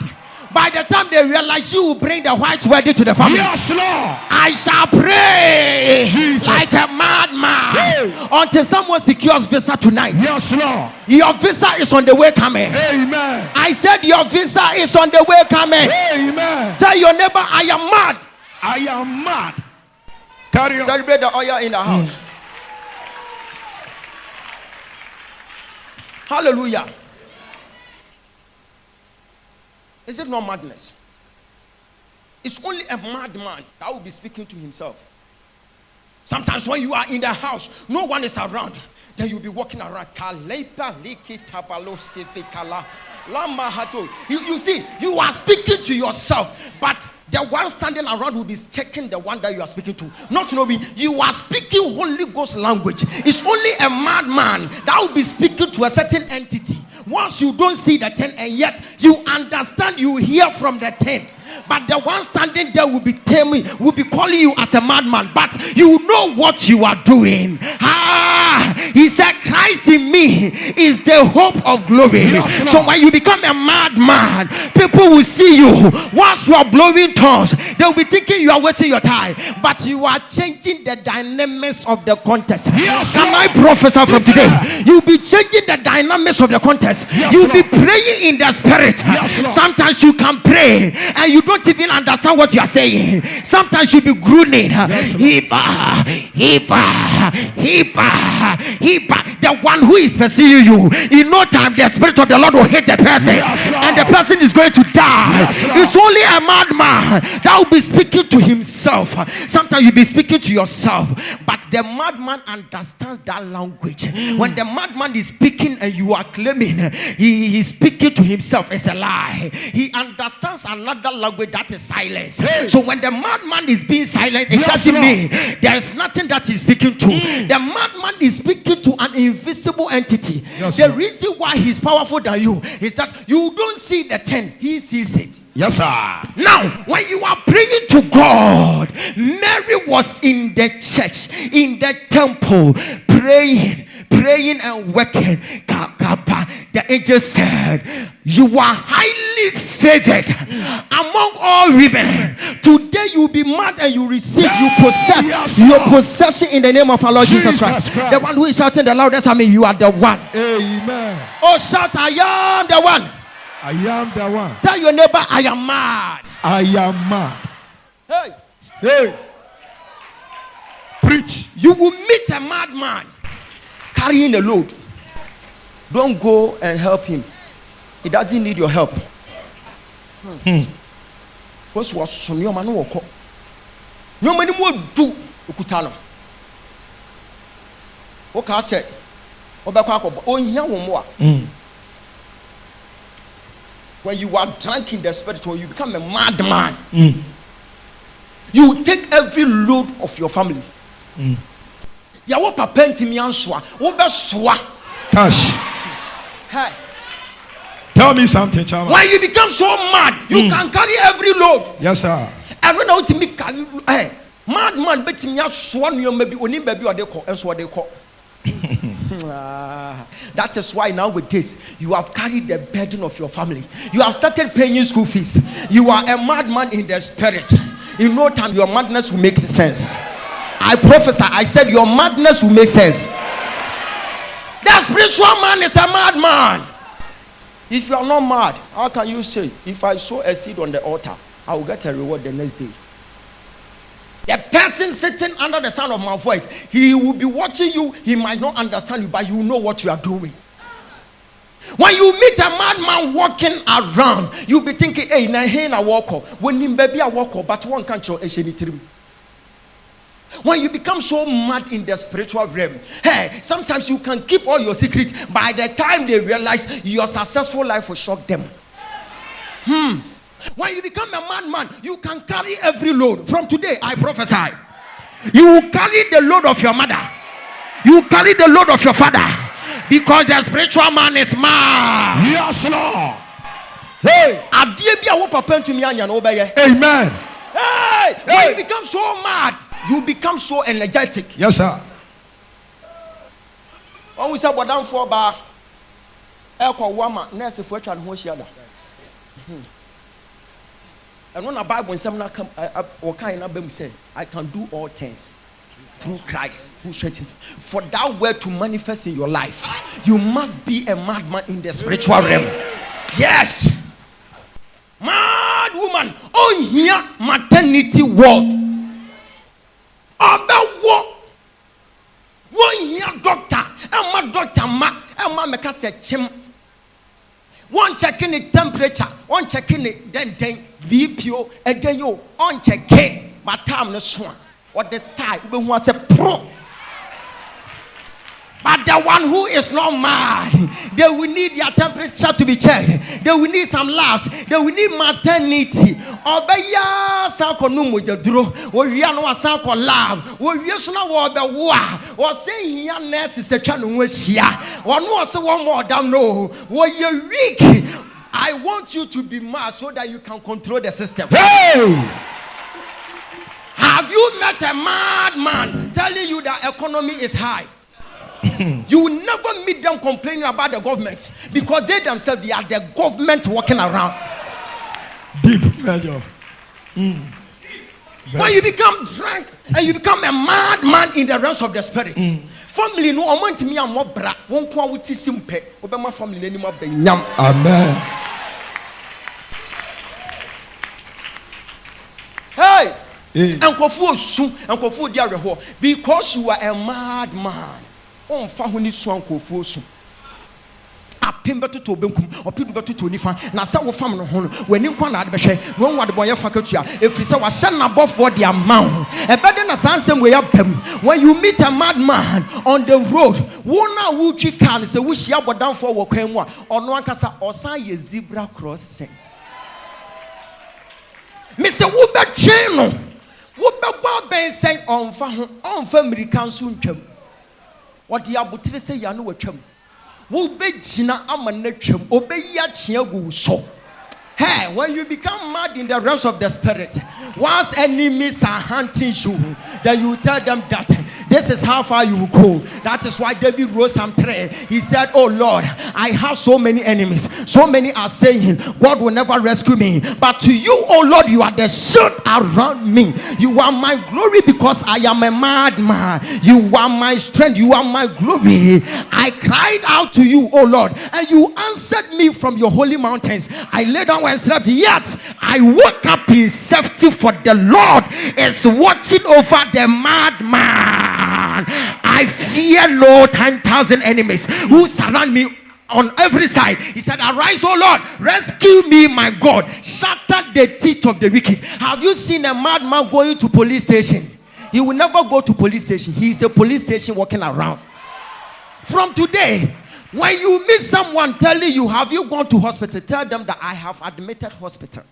By the time they realize, you will bring the white wedding to the family. Yes, Lord. I shall pray Jesus. like a madman until someone secures visa tonight. Yes, Lord. Your visa is on the way coming. Amen. I said your visa is on the way coming. Amen. Tell your neighbor, I am mad. I am mad. Carry on. Celebrate the oil in the house. Hallelujah. Is it not madness? It's only a madman that will be speaking to himself. Sometimes when you are in the house, no one is around. Then you'll be walking around. You see, you are speaking to yourself, but the one standing around will be checking the one that you are speaking to. Not knowing you are speaking Holy Ghost language. It's only a madman that will be speaking to a certain entity. Once you don't see the 10 and yet you understand, you hear from the 10. But the one standing there will be telling, will be calling you as a madman. But you know what you are doing. He said, Christ in me me is the hope of glory. So when you become a madman, people will see you. Once you are blowing tongues, they will be thinking you are wasting your time, but you are changing the dynamics of the contest. Can I prophesy from today? You'll be changing the dynamics of the contest. You'll be praying in the spirit. Sometimes you can pray and you don't even understand what you are saying. Sometimes you'll be groaning. Hipa, hipa, hipa, hipa. The one who is pursuing you, in no time the spirit of the Lord will hit the person, and the person is going to die. It's only a madman that will be speaking to himself. Sometimes you'll be speaking to yourself, but the madman understands that language. When the madman is speaking and you are claiming he is speaking to himself, it's a lie. He understands another language, that is silence. So when the madman is being silent, it doesn't mean there is nothing that he's speaking to. The madman is speaking to an invisible entity. The reason why he's powerful than you is that you don't see the 10, he sees it. Yes, sir. Now, when you are praying to God, Mary was in the church, in the temple, praying and working. The angel said, you are highly favored among all women. Today you will be mad and you receive, you possess your possession in the name of our Lord Jesus Christ. The one who is shouting the loudest, I mean, you are the one. Amen. Oh, shout, I am the one. I am the one. Tell your neighbor, I am mad. I am mad. Hey. Preach. You will meet a madman carrying a load. Don't go and help him. He doesn't need your help. Because was so new man walk. No many more do ukutano. What I said, when you are drunk in the spirit, when you become a madman, you take every load of your family. Cash. Hey. Tell me something, Chama. When you become so mad, you can carry every load. Yes, sir. And when I want to make madman, bet me out swan you maybe only baby or they call and so they call. That is why nowadays you have carried the burden of your family. You have started paying school fees. You are a madman in the spirit. In no time your madness will make sense. I prophesy, I said your madness will make sense. The spiritual man is a madman. If you are not mad, how can you say, if I sow a seed on the altar, I will get a reward the next day? The person sitting under the sound of my voice, he will be watching you. He might not understand you, but you know what you are doing. When you meet a madman walking around, you'll be thinking, hey, na walk. When him baby I walk, but one can't show a. When you become so mad in the spiritual realm, hey, sometimes you can keep all your secrets. By the time they realize your successful life will shock them. When you become a madman, you can carry every load. From today, I prophesy. You will carry the load of your mother. You will carry the load of your father. Because the spiritual man is mad. Yes, Lord. Hey. Amen. Hey. When you become so mad, you become so energetic. Yes, sir. When we say what down for bar, nurse if we're trying to wash other. And when a Bible in some come or kind of say, I can do all things through Christ who strengthens. For that word to manifest in your life, you must be a madman in the spiritual realm. Yes. Mad woman. Oh, here maternity ward. One here doctor, and my doctor ma, and my make us a chim. One checking the temperature, one checking it, then BPO, and then you on check it, but time no swan. What the style even was a pro. But the one who is not mad, they will need their temperature to be checked. They will need some labs. They will need maternity. Obeya sanko numu jedro. We no sanko lab. We na wo be wa. O say here nurse is a twa no hia. Ono say one more down no. We you weak. I want you to be mad so that you can control the system. Hey! Have you met a madman telling you that economy is high? You will never meet them complaining about the government, because they themselves, they are the government walking around. Deep measure. When you become drunk and you become a madman in the realms of the spirit, family no amount me and more bra won't come with simple. Obama family anymore. Amen. Hey, Uncle Fu soon, Uncle Fu dear, because you are a madman. On family swan Kofu. A pimber to Benkum or people to Tunifa. Now, some family when you can't add the one what the boy faculty. If you say was sent above for the amount, a better than some way up them. When you meet a madman on the road, one now would you can say, wish you were down for Wakemwa or no one casa or sign a zebra crossing. Mr. Woober Channel, Woober Bob saying on family council. What the Abutre say, Yanu with him. Will be China Amanachum, obey Yachiagu so. Hey, when you become mad in the realms of the spirit, once enemies are hunting you, then you tell them that this is how far you will go. That is why David wrote Psalm 3. He said, oh Lord, I have so many enemies. So many are saying, God will never rescue me. But to you, oh Lord, you are the shield around me. You are my glory because I am a madman. You are my strength. You are my glory. I cried out to you, oh Lord, and you answered me from your holy mountains. I lay down and slept, yet I woke up in safety, for the Lord is watching over the madman. I fear no 10,000 enemies who surround me on every side. He said, arise, O Lord, rescue me, my God, shatter the teeth of the wicked. Have you seen a madman going to police station? He will never go to police station. He is a police station walking around. From today, when you meet someone telling you, have you gone to hospital? Tell them that I have admitted hospital.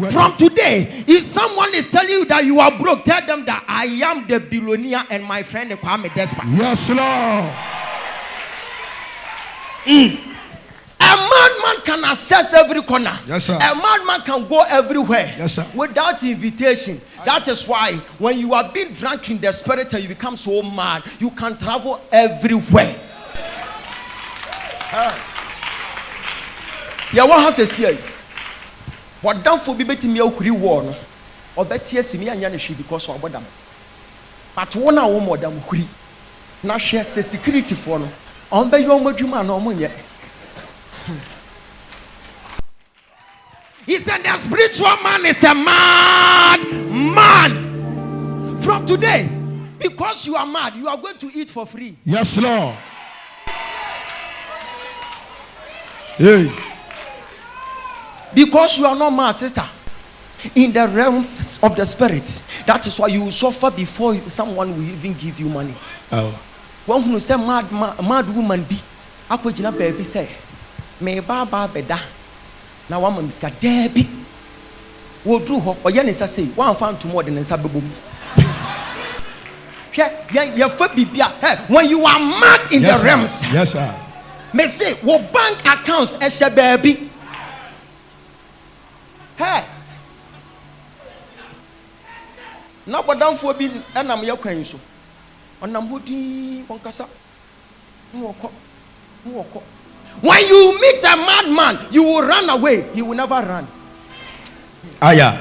From today, if someone is telling you that you are broke, tell them that I am the billionaire and my friend Kwame Despa. Yes, Lord. A madman can access every corner. Yes, sir. A madman can go everywhere. Yes, sir. Without invitation. That is why when you are being drunk in the spirit and you become so mad, you can travel everywhere. Yeah, what has a say? What done for be betting me a war or bet yes me and Yanishi because of them. But one hour more than we now share security for no. On the young Majuma no money. He said the spiritual man is a mad man. From today, because you are mad, you are going to eat for free. Yes, Lord. Hey. Because you are not mad, sister. In the realms of the spirit, that is why you will suffer before someone will even give you money. Oh. One who say mad woman be, I could not baby say, may Baba beda. Now one man is got Debbie. Will do her or Yanis say, one found to more than a sababum. When you are mad in the realms, yes, sir. May say, what bank accounts as a baby? Hey, now but down for being and I'm your queen so. On Namudi, one casa. When you meet a madman, you will run away. He will never run. Aya.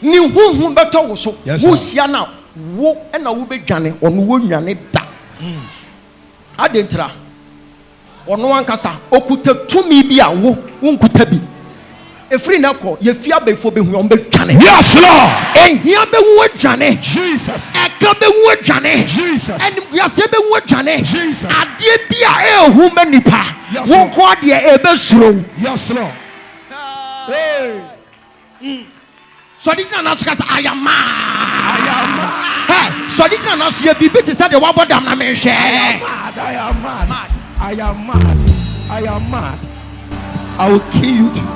Ni whom better was so. Yes, who's ya now? Wo and I will be Johnny on one yanit. Adentra. On one casa, okuta to me be a wo, unkutabi. A free knuckle, ye fear before being on the Johnny. Yes, Lord. And here be what Johnny. Jesus. A couple what Johnny. Jesus. And we are saying what Johnny. Jesus. I did be a woman nipa. Yes, won't quite the able slow. Yes, Lord. Hey. So this is not because I am mad. I am mad. Hey, so this is not you be better said the one but I'm not mentioned. I am mad. I am mad. I am mad. I will kill you too.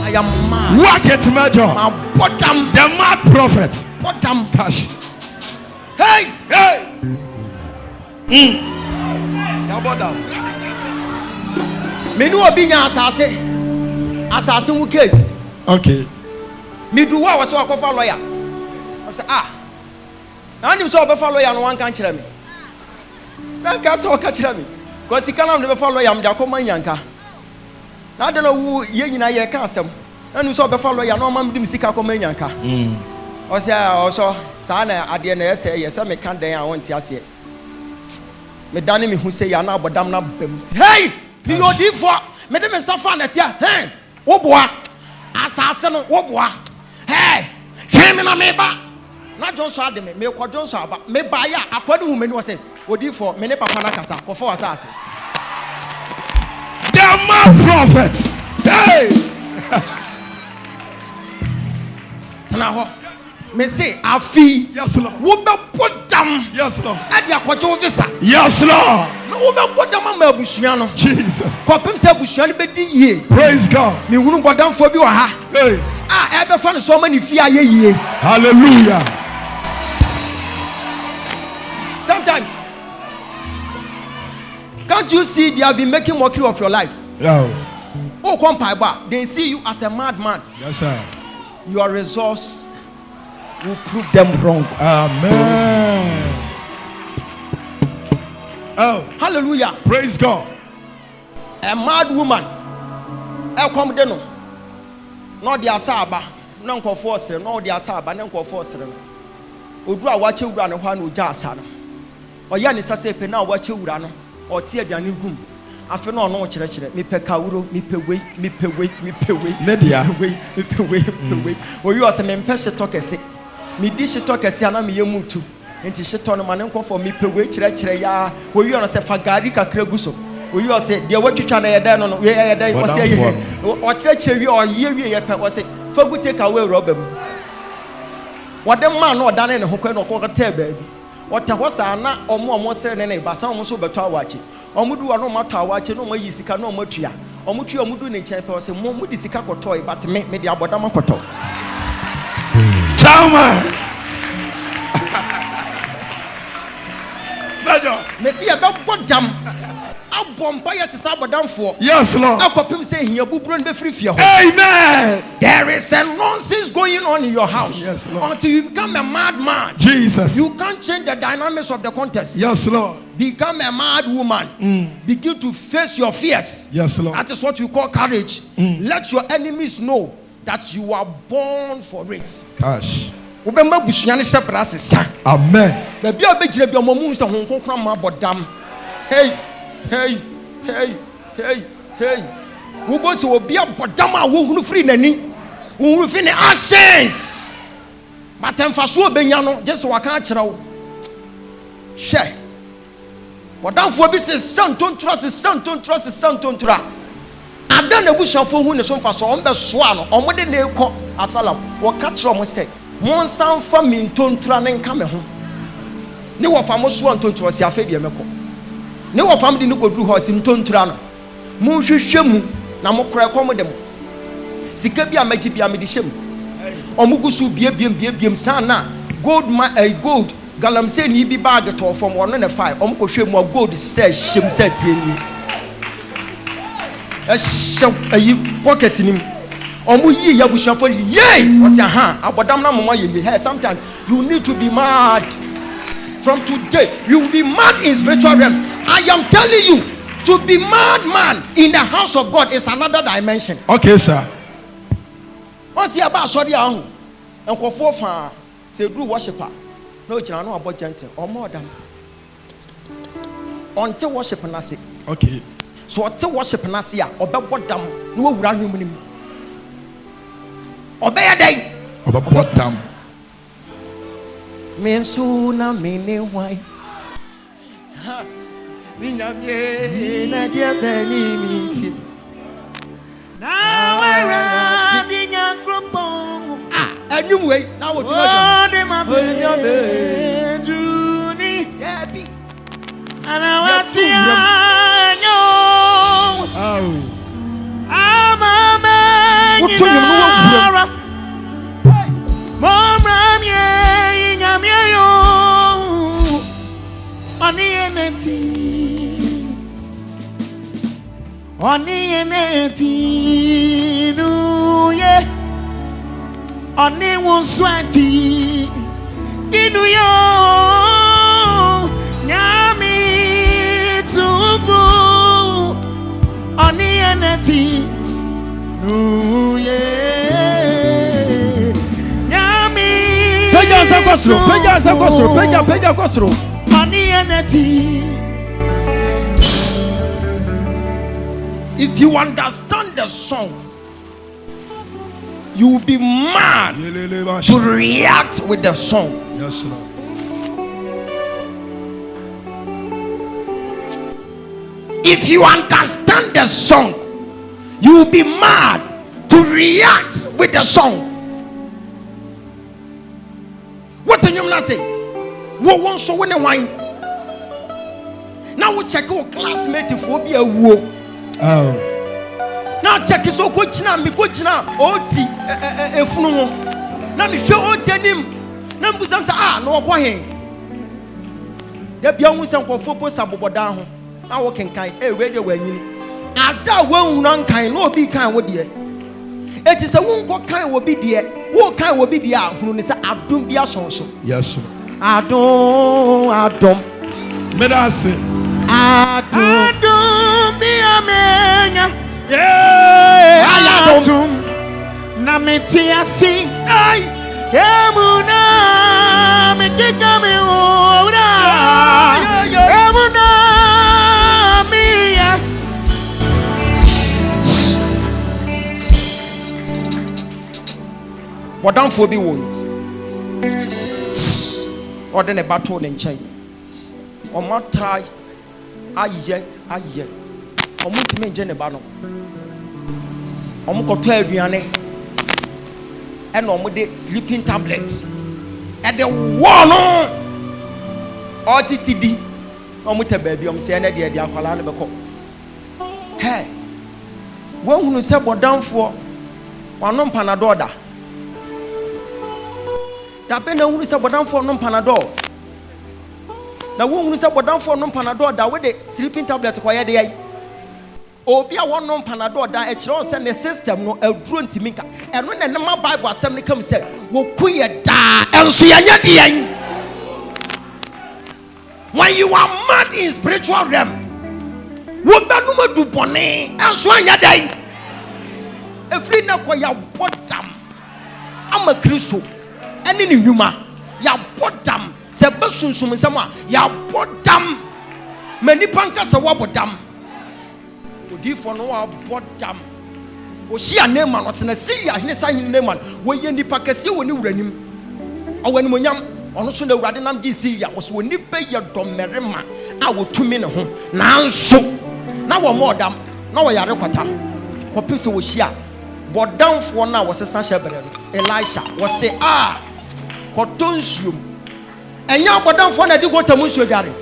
I am mad. Work it, Major. My bottom, the mad prophet. Bottom Cash. Hey, Hey. Your bottom. Me no be your assassin who case. Okay. Me do what was so a lawyer. I say And you saw follow you and one can't tell me. Thank us or catch me. Because he cannot never follow you, Jacob Yanka. I don't know who Yen I can't. And you saw the follow you, no man didn't see Yanka. Also, Sana at the end, yes, I can't day. I want to see it. Madame who say you're now, but damn not. Hey, you are deep for Madame Safan at ya. Hey, what boy? Assassin, what boy? Hey, came in a meba. Not John Sardin, me or John Saba, me buy a quad woman was saying, what do you for many papanacasa for assassin? They are my prophets. Hey! Tanaho, me say, I feel. Yes, Lord. What put them? Yes, Lord. At your quadro visa. Yes, Lord. What put them on my Bushiano? Jesus. Copim said Bushian be ye. Praise God. Me wouldn't go down for you. Hey. I ever found so many fear ye. Hallelujah. Sometimes, can't you see they have been making mockery of your life? Yeah. Oh, come by, they see you as a madman. Yes, sir. Your resource will prove them wrong. Amen. Oh, hallelujah. Praise God. A mad woman. El come deno. No dia saba. No nko force. No dia saba. No nko force. Odu a wache wura ne hwa na oja asa no. Oya ne sase pe na wache wura no. Oti aduane gum. Afi no no kire kire. Me pe kawuro, me pe wei. Media. Me pe wei. Oyi o se me mpe sheto kese. Me di sheto kese ana me yemutu. Enti sheto no mane nko for me pe wei kire ya. Oyi o se fagari kakra guso. Oyi o se de watwitwa na yeda no we yeda o se ye. O kire kire wi o ye ye pe o se fagu take away rubber. What the man no dane ne ho kwa no ko ta baabi. Wata hosa na omo sere ne ba san omo so beto awache. Omudu wa no mato awache no mayi sika no matua. Omutua omudu ne nchen pe o se mo di sika kotoi but me de abodam koto. Chama. Major. Messi e be bodam. Abomba yet is abodamfo. Yes, Lord. Akopim say here bubro ne be free fie ho. Amen. There is a nonsense going on in your house. Yes, Lord. Until you become a madman. Jesus. You can't change the dynamics of the contest. Yes, Lord. Become a mad woman. Begin to face your fears. Yes, Lord. That is what we call courage. Let your enemies know that you are born for it. Gosh. Amen. Hey. Who goes to be a bodama who free nani? Who free the ashes? But I'm for sure Benyano just what can't you share. What down for this is son don't trust his son, don't trust his son, don't trust. I've done a bush of who is on for so on the swan or what did they call a salam? What catch from say? Mon sound from me don't try and come home. No one from us want to trust your failure. No one family no go do horse in Tontrano. Moon shemu, Namokra commodem. Sikabia Majibia Medishim. Omugusu BM Sana. Gold gold. Galam say ni be bag at all from 105. Omko shemu gold says shim set ye. A shop a pocket in him. Omuyi Yabusha for yay was your hand. Abadamna Mama ye. Sometimes you need to be mad. From today, you will be mad in spiritual realm. I am telling you, to be madman in the house of God is another dimension. Okay, sir. Once you about sorry, and for say do worshiper. No, you know about gentle or more than until worship nasi. Okay. So until worship nasi, or about them, no run him. Obey a day. About them. Men suna mene why minyamye na dia beni mi na wera dinya grupo anyway now what you juni yabi ana wasia nyo amame nyina momramye nyamyeyo oni eneti nuye oni wonswati Inuyo Nyami Tubu Oni Eneti Nuye Nyami Peja Kosro. Oni Eneti. If you understand the song, you will be mad to react with the song. Yes, Lord. If you understand the song, you will be mad to react with the song. What do you say? What one so when wine? Now we check our classmate for be a wo. Oh. Now check so coach now, me coach now. Oti efunu. Now me show oti anim. Now me say no kwa hen. Ya bia hu se nkofo posta bobodan ho. Na wo kenkan we de wanyini. Ada wan nan kan no obi kan wo de. Eti se wo nko kan wo bi de. Wo kan wo bi de a hunu ni se adom bi asonso. Yes. Adom. Me da say. Adum bi amenya. Yeah. Adum na metiasi. Ay. Emuna me kikame ora. Emuna mia. Wadamfo bi wo yi. Ode ne battle ne nkyɛn. Omo try ayɛ. Omo ntimi nje ne ba no. Omo kɔtɔ aduane. And omo de sleeping tablets. And the one OTTD. Omo te baby omo se na de akwala ne bɛkɔ. Hey. Wo hunu sɛ bodamfo wanom panadol da. Da be na hunu sɛ bodamfo nom panadol. Na wo hunu sɛ bodamfo nom panadol da we de sleeping tablet kwaya de ai. Obi a wonom panadol da e kire on sɛ ne system no aduro ntimi nka. Ɛno na ma Bible asɛm ne kam sɛ wo kuyɛ da enso yanya de yan. When you are mad in spiritual realm, wo banum adu bɔne enso anya dai. Efri na kwa ya bodam. Ama Kristo ene ne nnwuma ya bodam se besunsum nsɛm a ya bodam manipa nka se wo bodam odifo no wa bodam o hia Neman no tena Syria hene sa hene Neman wo ye nipa kase wo ne wuranim awani monyam ono so na wurade nam di Syria wo so nipa ye dommerema a wo tumi ne ho nanso na wo modam na wo yare kwata kopim se wo hia bodamfo na wo sesa hyebere no Elisha wo se kotonsuom enya bodamfo na di gotamu nsuo dware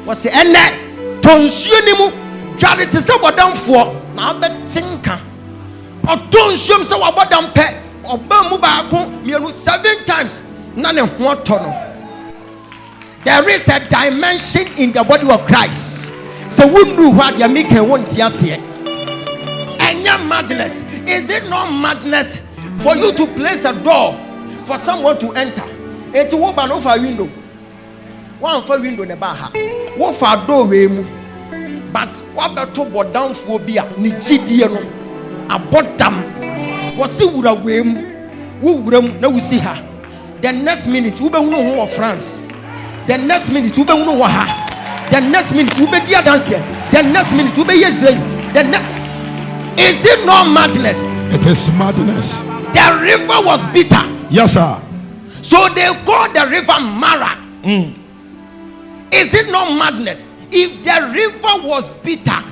wo se enne tonsuo ni mu dware te se bodamfo na abetinka otonsuom se wabodam pe oba mu baako mienu 7 times na ne ho to no. There is a dimension in the body of Christ. So wundu hwa dia make wonti ase. Enya madness. Is it not madness for you to place a door for someone to enter? It will ban over window. One for window ne ba ha. One for door we mu. But what beto bodam phobia ni gidie no. Abodam. Wasi wura we mu. Wo wura mu na wo si ha. The next minute we be hunu ho of France. The next minute we be hunu ho ha. The next minute we be dia dance. The next minute we be Israel. Is it not madness? It is madness. The river was bitter. Yes, sir. So they call the river Mara. Is it not madness? If the river was bitter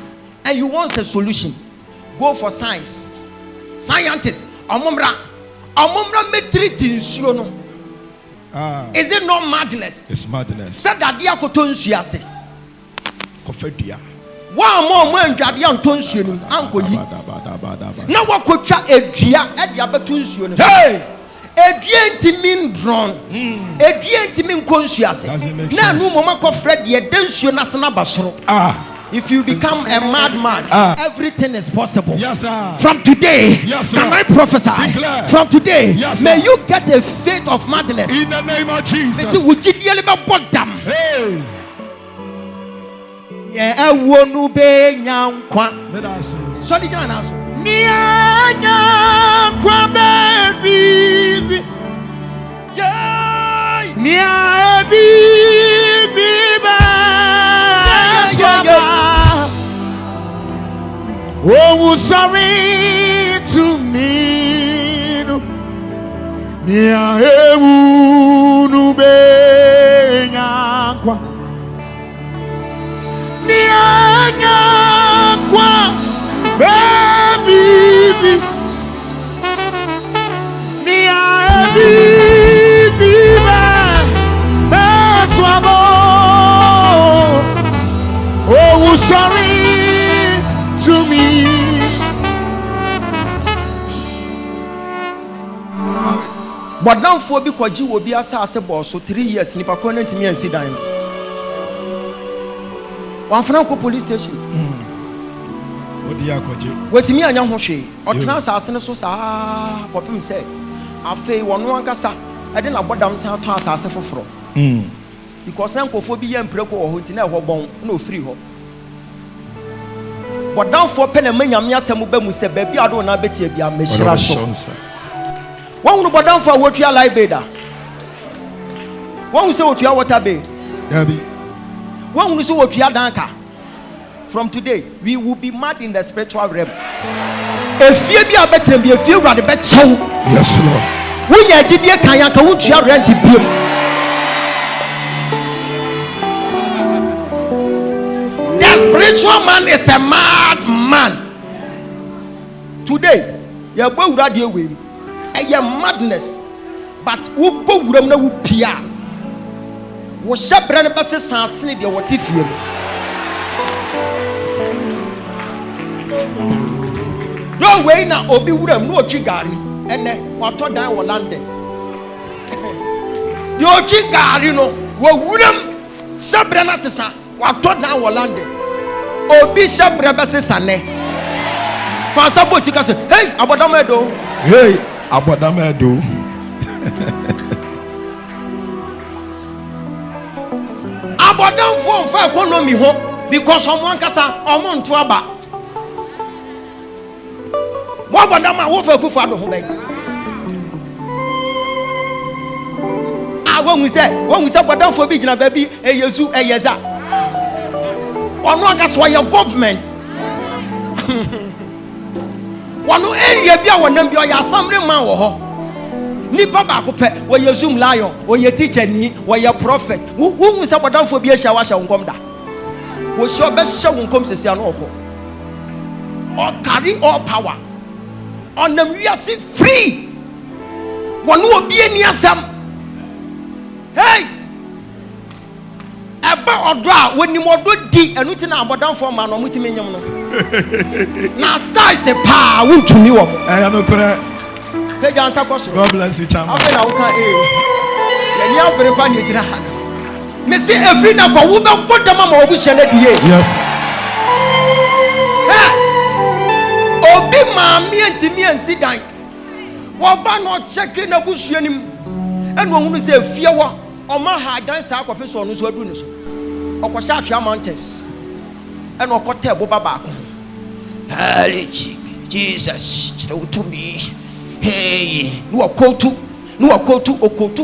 and you want a solution, go for science. Scientists, Omumra me treat insuo no. Is it not madness? It's madness. Said that dia koto nsuase. Kofedia. Wa mo ndwade anto nsuo no ankoyi. Na wakotwa edua e dia beto nsuo no. Hey! Edua ntimi ndron. Edua ntimi nko nsuase. Na nu moma ko Fred ye de nsuo na se na basoro. If you become a madman, everything is possible. Yes, sir. From today, Yes, sir. can I prophesy? Declare. From today, Yes, may sir. you get a faith of madness. In the name of May Jesus. see would you deal about bottom? Hey. Yeah, I won't be young. Let us see. So did you announce? Nia kwa baby. Yay! Nia baby ba. Oh, sorry to me. Nia ewu nu be nyakwa. Nia nyakwa baby. Nia baby ba swabo. Oh, sorry to me. But now for because you will be as a boss, so 3 years, Nipa Conan to me and sit down. One Franco police station. What me and young Hoshi, or Trans so sa, Popim said, I fay one cassa, I didn't know what down South House as a for. Because Uncle Phobia and Preco or Huntina were born, no free hope. But down for Penamania Samubemus said, baby, I don't know better be a Meshra. One will go down for what you are like better. One will say what you are water bay. One will say what you are danka. From today, we will be mad in the spiritual realm. If you be a better, be a few rather better. Yes, Lord. When you did your kayak, won't you rent it? The spiritual man is a mad man. Today, you are both radio with a madness, but who go with them no pia. Was sharp brand buses and sneak your what if you no way now, Obi would have no chigari, and then what thought down or London. Your chigari, no, what would them Sabrana Sessa, what thought down or London. Obi Sabraba Sessane. Fansa Botica said, hey, Abodamedo. Hey, Abodamedo. Abodam for economy home because someone casa on to about. What about that man? What for good father? When we say, but don't forbid your baby, a Yesu, a Yeza. Or no, that's why your government. One area be our name, your assembly man or Nipa Bakupe, where your Zoom lion, or your teacher, or your prophet. Who will say, but don't forbid Shawash and Comda? Was your best show when comes to say or carry all power. On them we are free. One will be in Yasam. Hey, about or draw when you more do deep and nothing about down for man or multimillion. Now, star is a power, won't you know? I am no correct. God bless you, Chama. Messi every now for woman put them on my ocean at the end. Yes. Obi Mammy and Timmy and sit down. What by not checking a bush and when we say fear or my high dance our professor who's doing so. Or Koshakia Mountains and or Kotel Bobaba. Jesus, to me. Hey, no quote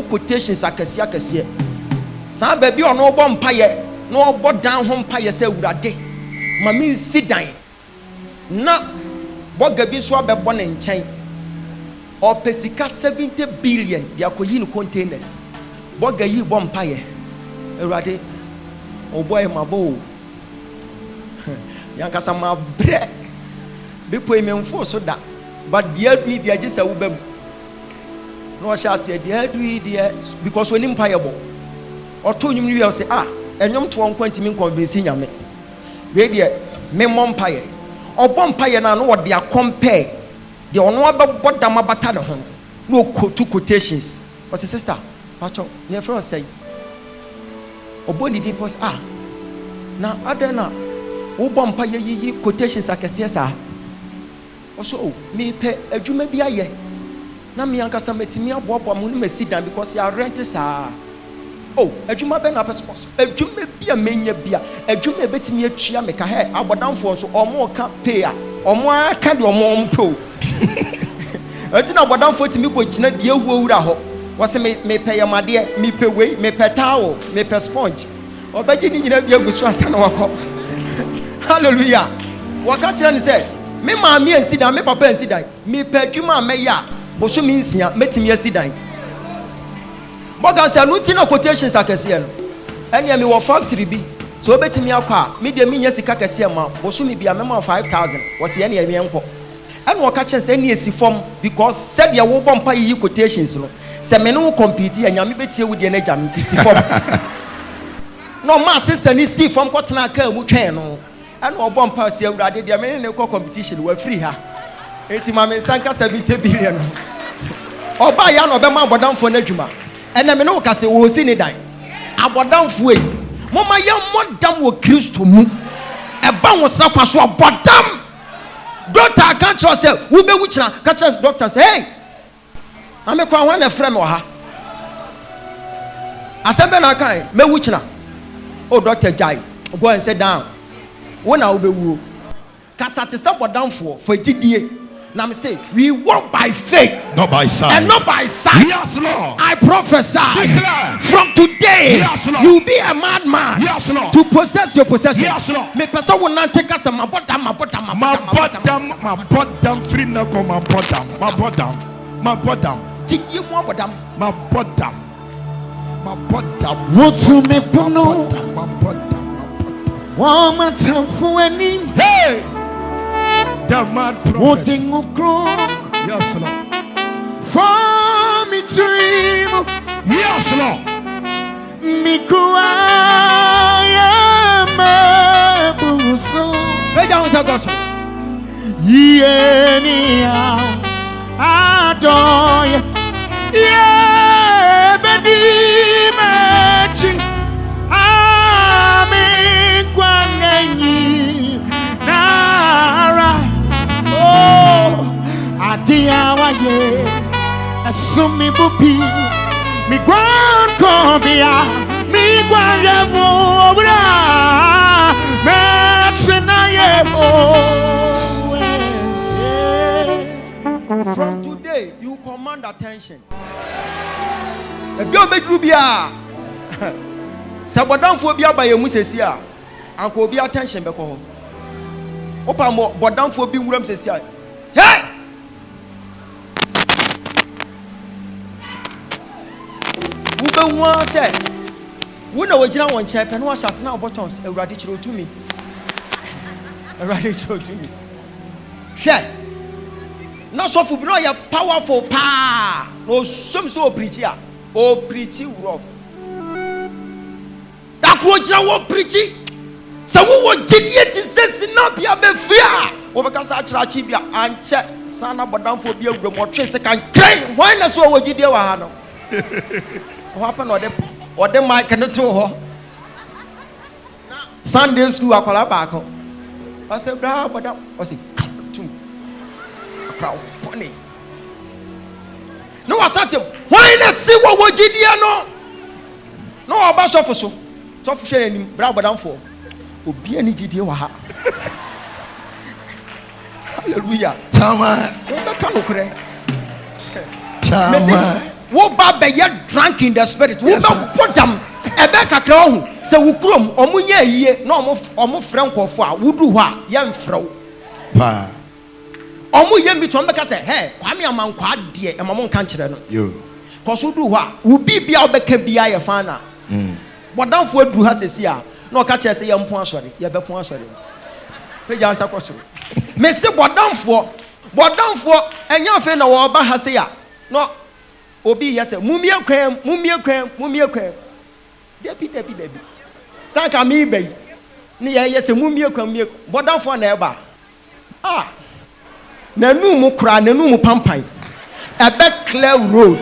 quotations. I can see. Some baby or no bumpire, no bought down home pire say would a day. Mammy sit down. Now, what Gabi swab a one in chain or Pesica 70 billion, the Akoyin containers. What Gayi bumpire, a rade, oh boy, my bow. Yankasama bread. Be payment for so that, but the other we are just a woman. No, I shall say, the other we because when impiable. Or told you will say, and young to 120 convincing me. Radio, me mumpire. Or bumpire and know what they are compared. They are no about what them about home. No two quotations. What's the sister? Pacho, near first say. Or body depots now, other now. wo bompa ye quotations akese sa also me pe adwuma bi aye na me ankasa metimi aboabo mo no masidan because ya rent sa oh adwuma be na person adwuma bi a menya bia adwuma betimi atua me ka he abodamfo so omo ka pay a omo aka de omo mpo antina abodamfo timi ko gina de ahuwura ho wose me pay yamade me pay wei me pay towel me pay sponge obaji ni nyina bi agusu asa na wakọ hallelujah waka kire ni say me maami ansidan me papa ansidan me pay adwuma meya boso mi nsia metimi asidan boga say no tina quotations akese no ene me wo factory bi so obetimi akwa me de minya sika kese ma boso mi bia me ma 5000 wose ene me enko ene wo ka kire say ene esi form because said ya wo bompa yi quotations no se me no compete ya nyame betie wo de na gya me ti si form no ma sister ni si form ko tena ka mu twen no ene wo bompa si awurade de me ne ko competition wa free ha eti ma me sanka 70 billion oba ya no be ma abodamfo na dwuma ene me no ka se wo si ni dan abodamfo e moma ye modam wo Kristo mu e ba wo sra kwaso abodam doctor kan tro say wo be wuchina ka tro doctor say hey ame kwa wan na frem wo ha asembe na kan me wuchina oh doctor jai go and sit down wona wo be wuo ka satisa abodamfo for gidie. Now me say we walk by faith, not by sight, and not by sight. Yes, Lord. I prophesy. Declare. From today, yes, Lord, you will be a madman. Yes, Lord, to possess your possession. Yes, Lord. Me person will not take us a mabodam free na ko mabodam. Chiki mo bodam. Mabodam. Wotu me pono. Woman time for any. Hey. The mad prophet. Yes, Lord. From me dream. Yes, Lord. Me cry my buso. Veja un gospel. Yenia adoy. Yeah, bedi mechi. Amen kwanenyi nara. Oh, adia waye, asumi bupi, mi gwan kombia, mi gwan yemo obra, From today, you command attention. Ebio bedru bia. Sabodamfo bia ba yemu sesia. Anko obi attention be ko. Opa mo bodamfo bi nwuram sesia. Hey! Ube nwa se. Wo na wogina won chepe no ahase na bottoms awurade kire otumi. Awurade kire otumi. Hwe. No so fu bi no ya powerful pa. No some so preach here. O preach rough. That wo gina wo preach. So wo wo gidie ti sesi na bia be fia. Wo be kasa akira chi bia anche sana bodamfo bia awura mo twe se kan kran. Why na so wo gidie wa ha no? What happened or the mic and the two Sunday school akola back. I said, bra, but I say, come to a crowd funny. No, I said, why not see what we did here? No, about so for so for sharing bra, but I'm for be any GD. Hallelujah. Chama, Chama. Wo ba be ye drunk in the spirit. Wo ba podam ebe kakra ohu se wo krom omunye yie na omo frɛ nkɔfo a wudu hɔ a ye mfrɛw pa omo ye mi to mbeka se he kwame amankwa de e mamo nka nkyerɛ no yo kɔso du hɔ a wo bibia obeka bia ye fa na bodamfo adu ha sesi a na ɔka kyerɛ se ye mpo asɔre ye bɛpo asɔre pe ja nsa kɔso me se bodamfo enya afi na wo ba ha se ya no obi yes mumie kwan debi sanka mi bai ni yes mumie kwan bodafo na eba nanu mu kura nanu mu pampan ebe clear road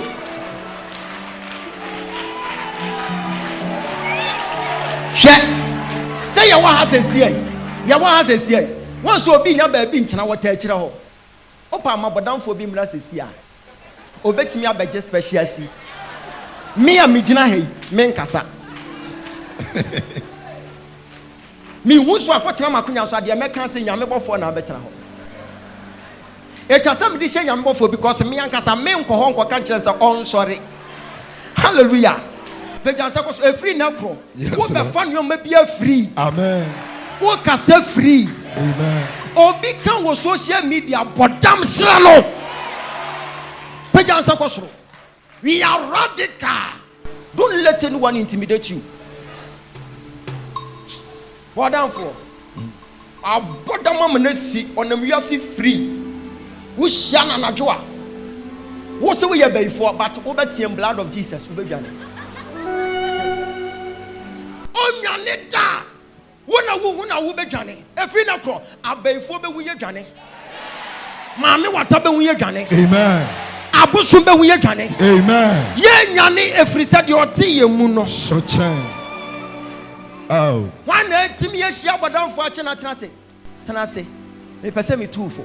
she say ya wa hasensie Ya wa has esi. Once obi nya ba bi ntena wota akire ho. Opa ma bodamfo bi mra sesi a. Obetimi abeje special seat. Me a me gina hey, me nkasa. Me hu so akotena makonya so ade me kan se nyame bofo na betena ho. E twasa me di hye nyame bofo because me ankasa me nkoho nkoka kire se on sorry. Hallelujah. Vejansa ko so free na kro. Wo be fa no ma bia free. Amen. Wo kasa free. Amen. Obi kan wo social media bodam sra no. Vejansa ko so. We are radical. Don't let anyone intimidate you. What down for? Our bottom manesi on them you see free. We shana na joa. What's the way you be for? But over the blood of Jesus. Onyaneta. Wona wo be dwane. Every na kro abeyfo be wuye dwane. Maame wata be wuye dwane. Amen. Abusum be wuye dwane. Amen. Ye nyane efri se de oti ye mu no. So chen. Oh. One team ye shia bodamfo ache na tenase. Tenase. Me pese me tuufo.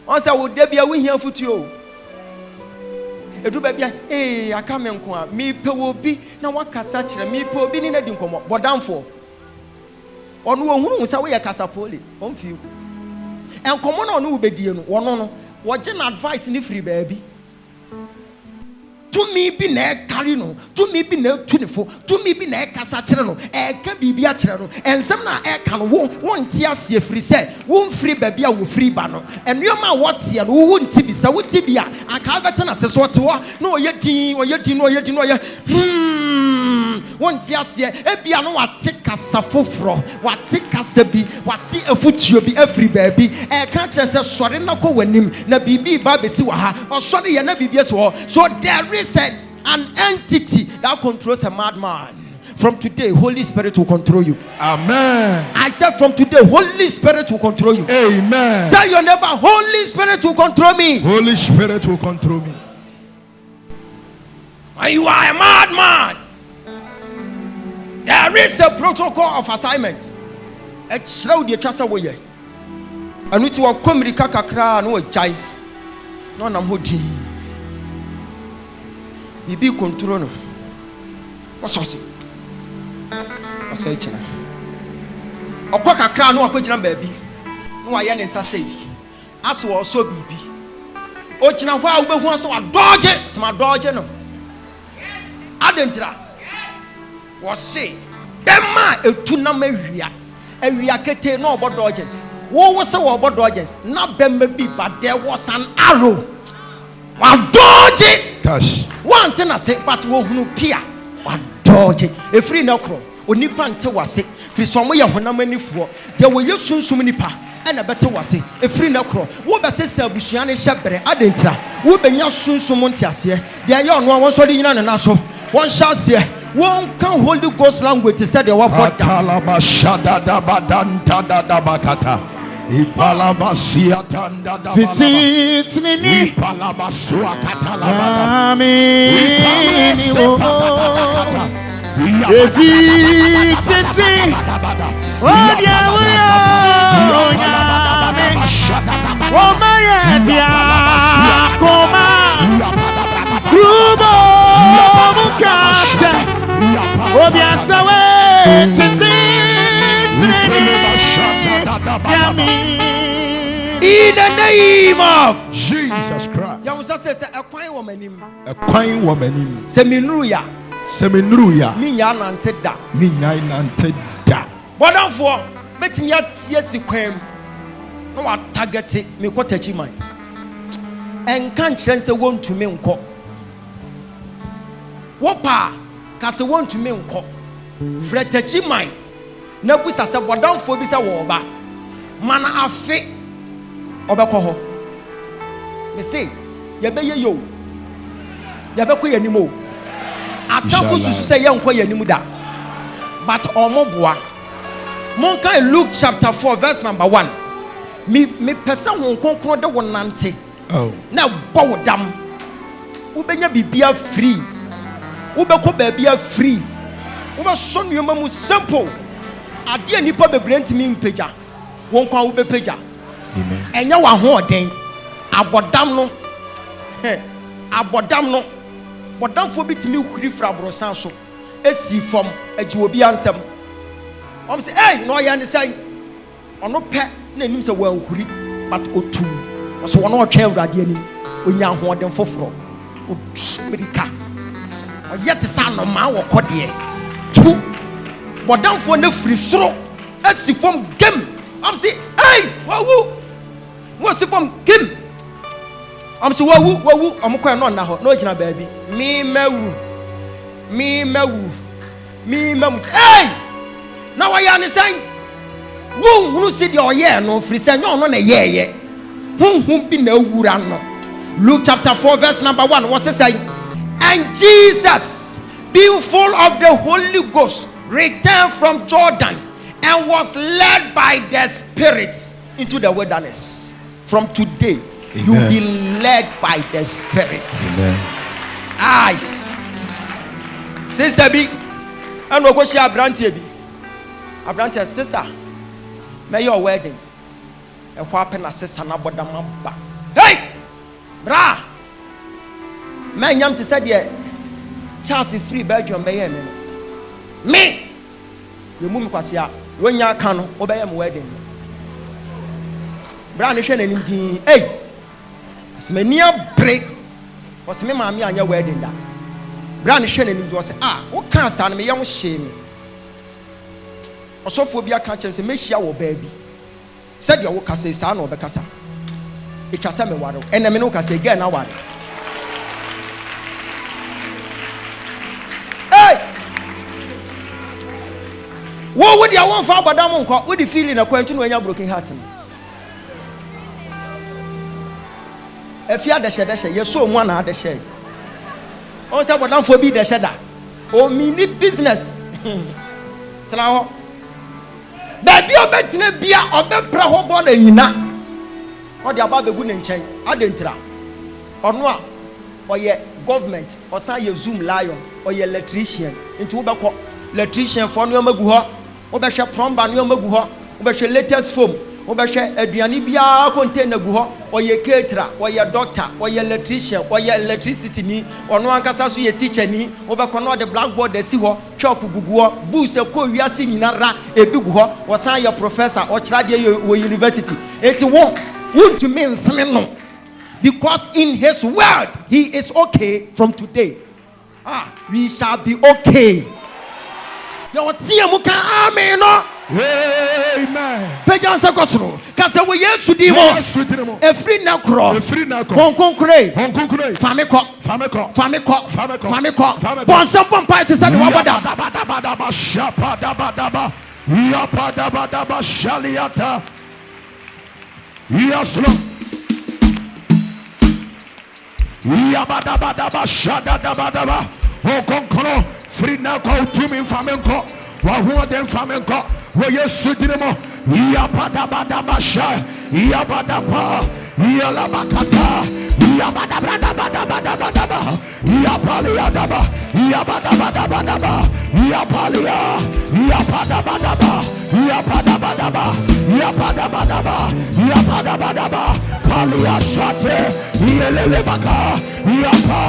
On say wo de bia wo hia futuo. Edu ba bia aka me nko a me pe wo bi na wakasa kire me pe obi ni na di nkomo bodamfo. Ono wo hunu sa wo ye kasa poli. On fi. Enkomo na ono wo bedie no wono no wo je na advice ni free baabi. To me be na carry no, to me be na tunifo, to me be na kasa kire no, can be a kire no, and some na can won't tia free say, won't free baby a will free bano, and you ma what here, who won't be so what tibia, I can't better as what no yet or yet no yet no won't tia see a piano what take a safofro, what take a sebi, what take a foot you be every baby, a can't just say sorry no go when him, na bibi baby siwaha, or sorry and a BBS war, so there is said an entity that controls a madman. From today, Holy Spirit will control you. Amen. I said from today, Holy Spirit will control you. Amen. Tell your neighbor, Holy Spirit will control me. Holy Spirit will control me. When you are a madman, there is a protocol of assignment. A shroud your trust away. And which will come kakra no chai. No nam hoti. Bibi control no. What's also? I say china. Okwa kakra no akwagina baabi. No aye ne nsa sei. Aso also bibi. O china hwa wo behu aso adoje, sama doje no. Adentira. Was say, Bema etu na mawia. Awia kete no obo dodges. Wo wo se wo obo dodges. Na bema bi but there was an arrow. Wa doje. Gosh. One thing I say, but wo hunu pia. Wa doje. E free na kro. Onipa nte wase. Free so mo ye honam anifo. There wo ye sunsum nipa. And a better wase. E free na kro. Wo be se abusua ne hyebere adentra. Wo benya sunsum ntiase. There ye ono won so de nyina na so. One shall say, one can Holy Ghost language to say the word Atalaba shada da badanta da bakata. Ipalaba siatanda da Titi Ipalaba suakatalaba. Amen. Efi titi. Odia wuya. Oma ye dia koma. Kubo mukase. Odia sawe titi. in the name of Jesus Christ. Yamusa says a quine woman. A quine woman. Seminuya. Seminuya. Minya nante da. Minya nante da. But for betting yet yes quam. No what target me quotachi mine. And can't chance a one to me unco. Wapa cast a one to me unco. Fretachi mine. Nabusa said, what down for this a woba. Mana afe obekoho. Me say, yebe yo. Yabeko yanimo. Atafu susu say yanko yanimu da. But omoboa. Monka Luke chapter 4 verse number 1. Me pesa won konkro de wonante. Oh. Na bow dam. Ubenya bibia free. Ubeko babia free. Uba son yoma mu simple. Adia nipa bebre ntimi mpagya. Won kwa wo bepagya. Amen. Enya wa ho oden. Abodam no. Abodam no. Bodamfo bitimi huri fra brosan so. Esi fam agi obi ansem. Om say, "Hey, no ya ne say." Ono pe na enim say wa huri, but otum. So wono otwe awurade anim. Onya ho oden foforo. America. Oyet sa no ma wo kode. Tu. Bodamfo na firi soro. Esi fam gem. Om say, "Hey, wawu." Wo si fam gem. Om say wawu. Omkwa no na ho. No gina baabi. Me mawu. Hey! Now I understand. Who see the oye no free say no na ye. Whom be no wura no. Luke chapter 4 verse number 1. What's it say? And Jesus, being full of the Holy Ghost, returned from Jordan and was led by the Spirit into the wilderness. From today, you will be led by the Spirit. Aye. Sister B, and we go share Abrantie B. Abrantie sister, may your wedding. A whappen a sister Nabodamamba. Hey! Bra! Man, yam to say, yeah, Charles free Belgium, may me. The moon was here when you can obey a wedding. Brandishan and indeed, hey, as many a break was me, mammy, and your wedding. Brandishan and was what can't stand me, young shame. Also, for be a catcher to make your baby. Said your work say, son or Becassa. It has sent me water, and the Minoka say, again, I want. Hey! What would you want for Badamon? With the feeling of quenching when you're broken heart? If you had the shed, you're so one had the shed. Also, what don't forbid the shed. Oh, mini business. Now, baby, you're betting a beer or the Prahobo in na. Or the above the good and chain. I didn't try. Or no, or your government, or say your Zoom lion, or your electrician into Ubako, electrician for your Maguha, or Basha Promba, your Maguha, or Basha latest foam. Obashe aduane bia contain na guho oye caterer oye doctor oye electrician oye electricity ni ono ankasa so ye teacher ni obekọ no the blackboard da si ho chalk guguo bus ko wiase nyinara ebi guho wosan ye professor o kira de university eti won't you mean no, because in his word he is okay from today. We shall be okay. Yo tie mu kan amen no. Amen. Pejansa kosoro. Kase we Yesu di mo. E free na kro. Honkonkure. Fameko. Bonsa pompa te sa de wabada. Shaliata. Yes, Lord. Yabadabadaba shadadabadaba. Honkonkro. Free na ko tumi famenko. Wa ho den famenko. Wo Yesu dinemo yabadabadabasha yabadaba yalabakata yabadabadabadabadaba yabaliadaba yabadabadabadaba yabalia yabadabadaba yabadabadaba yabadabadaba yabadabadaba palia shate yelelebaka yaba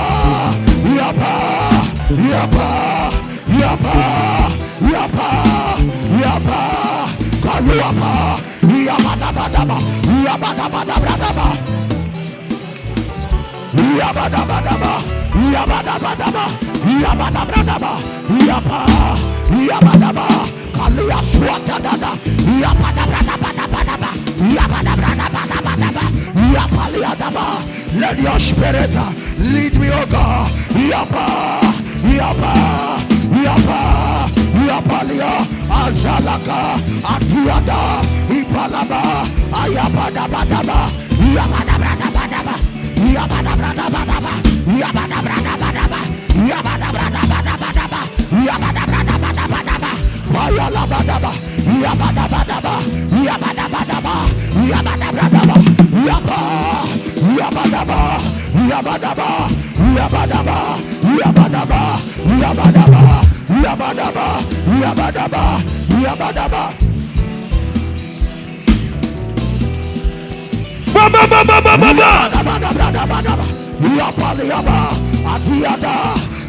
Kaluapa Yabadabadaba Yabadabadabadaba Yabadabadaba Yabadabadaba Yabadabadaba Yabadaba Kalia Swatadada Yabadabadabadaba Yabadabadabadaba Yapaliadaba. Let your spirit lead me, O God. Yapalia, Azalaka, Atuada, Ipalaba, Ayabadabadaba, Yabadabadabadaba, Yabadabadabadaba, Yabadabadabadaba, Yabadabadabadaba, Yabadabadabadaba, Ayalabadaba, Yabadabadaba, Yabadabadaba, Yabadabadaba, Yabadaba, Yabadaba, Yabadaba, Yabadaba, Yabadaba, Yabadaba, Yabadaba, Yabadaba, Yabadaba. Yapaliaba, Adiada,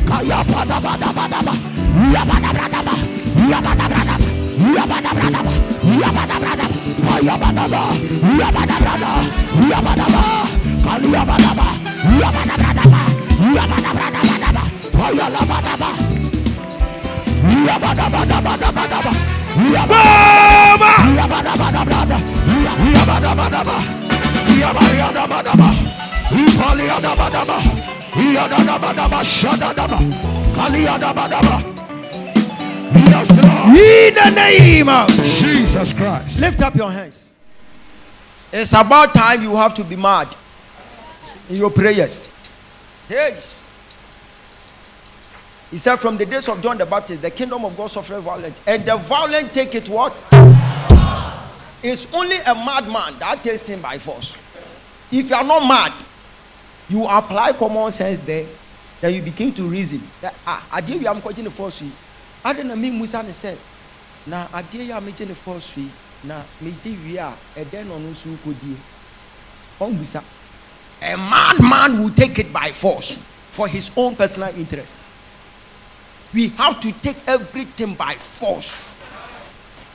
Kayapadabadabadaba, Yabadabadaba, Yabadabadaba, Yabadabadaba, Yabadabadaba, Yabadaba, Yabadabadaba, Yabadaba, Kaliyabadaba, Yabadabadaba, Yabadabadabadaba, Yalabadaba, Yabadabadabadabadaba, Yabadabadabadaba, Yabadabadaba, Yabadabadaba, Ipaliadabadaba, Yadabadaba, Shadadaba, Kaliyadabadaba. Yes, Lord. In the name of Jesus Christ. Lift up your hands. It's about time you have to be mad in your prayers. Yes. He said, from the days of John the Baptist, the kingdom of God suffered violence, and the violent take it what? It's only a madman that takes him by force. If you are not mad, you apply common sense there, then you begin to reason that I did you am catching the force. I don't know me Musa said. Now I did you am making the force. Now me we are a den on us who could Musa. A madman will take it by force for his own personal interest. We have to take everything by force.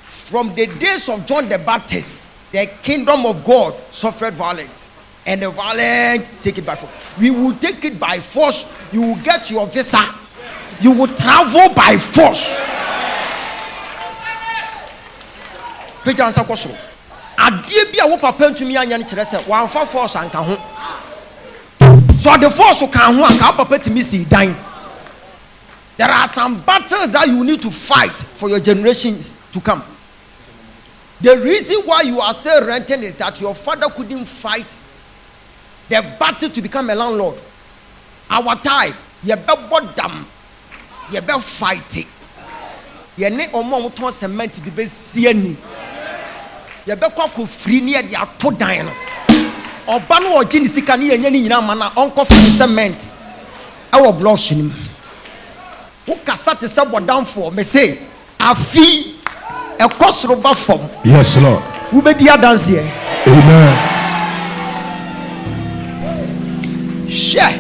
From the days of John the Baptist, the kingdom of God suffered violence, and the violent take it by force. We will take it by force. You will get your visa. You will travel by force. Page answer question. Adie bi a wo papa ntumi anya ne kire se wan fa force anka ho. So the force kan ho anka papa timi si dan. There are some battles that you need to fight for your generations to come. The reason why you are still renting is that your father couldn't fight the battle to become a landlord. Our time, you be bodam, you be fighting. You ne omo ton cement the be sieni. You be kwa free near the ato dan no. Oba no oji ni sika ne yenya ni nyina ma na onko for cement. E wo blocks nim. Who kasa te se bodam for me say afi e kosro ba fom. Yes, Lord. Who be dia dance here? Amen. Share.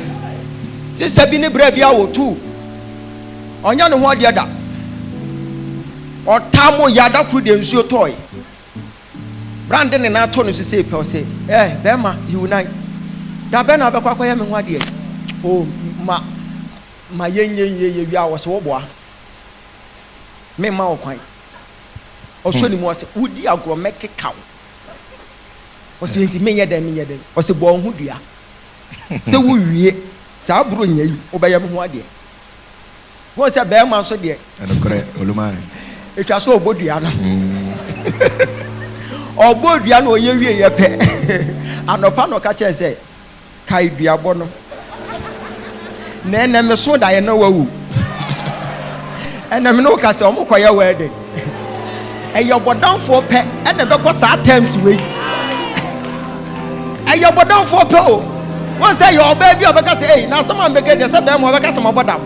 Sister Bini Brevia wo too. Onya ne ho de da. Otamo yada kru de nsuo toy. Brand ne na to no se pe o say, bema you nine. Da be na be kwakwa ya me ho de. Oh ma yenye wi a wo se wo boa. Me ma wo kwan. Oso ni mo se wudi agro mekeka. O se nti menye den. O se bo ho dua. Se wo wie sa buru nya yi wo be ya me ho ade. Wo se be ma so de. Enokre olumai. Etwa so obodua no. Obodua no ye wie ye pe. Anopa no ka che se kai duabo no. Na me so da ye na wawu. Ena me no ka se omokoye wedding. Eyo bodam for pe ena be ko sa times we. Eyo bodam for pe o. Won say your baby obeka say na some make dey say be mo obeka say mo bodam.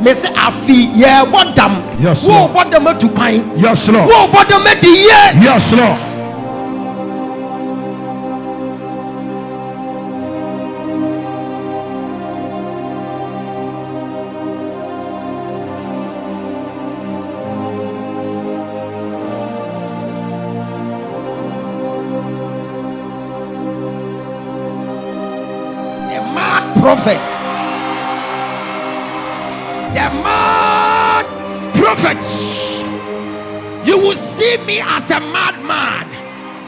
Me say afi ye bodam. Yes, wo bodam to kwan. Yes, Lord. Wo bodam di ye. Yes, Lord. Prophet, the mad prophet. You will see me as a madman,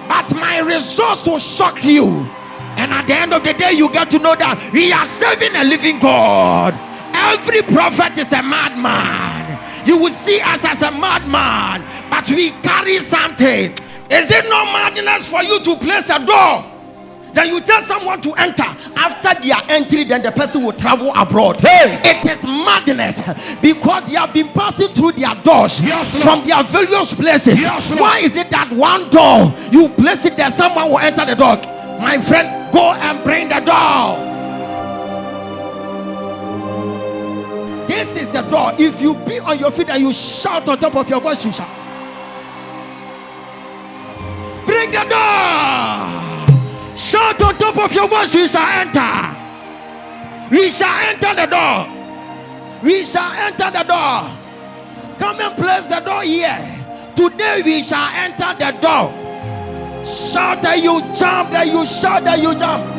but my results will shock you. And at the end of the day, you get to know that we are serving a living God. Every prophet is a madman. You will see us as a madman, but we carry something. Is it not madness for you to place a door? Then you tell someone to enter. After their entry, then the person will travel abroad. Hey, it is madness because they have been passing through their doors. Yes, from their various places. Yes, why is it that one door you place it there, someone will enter the door? My friend, go and bring the door. This is the door. If you be on your feet and you shout on top of your voice, you shall bring the door. Shout on top of your voice, we shall enter. We shall enter the door. We shall enter the door. Come and place the door here. Today we shall enter the door. Shout that you jump, that you shout, that you jump.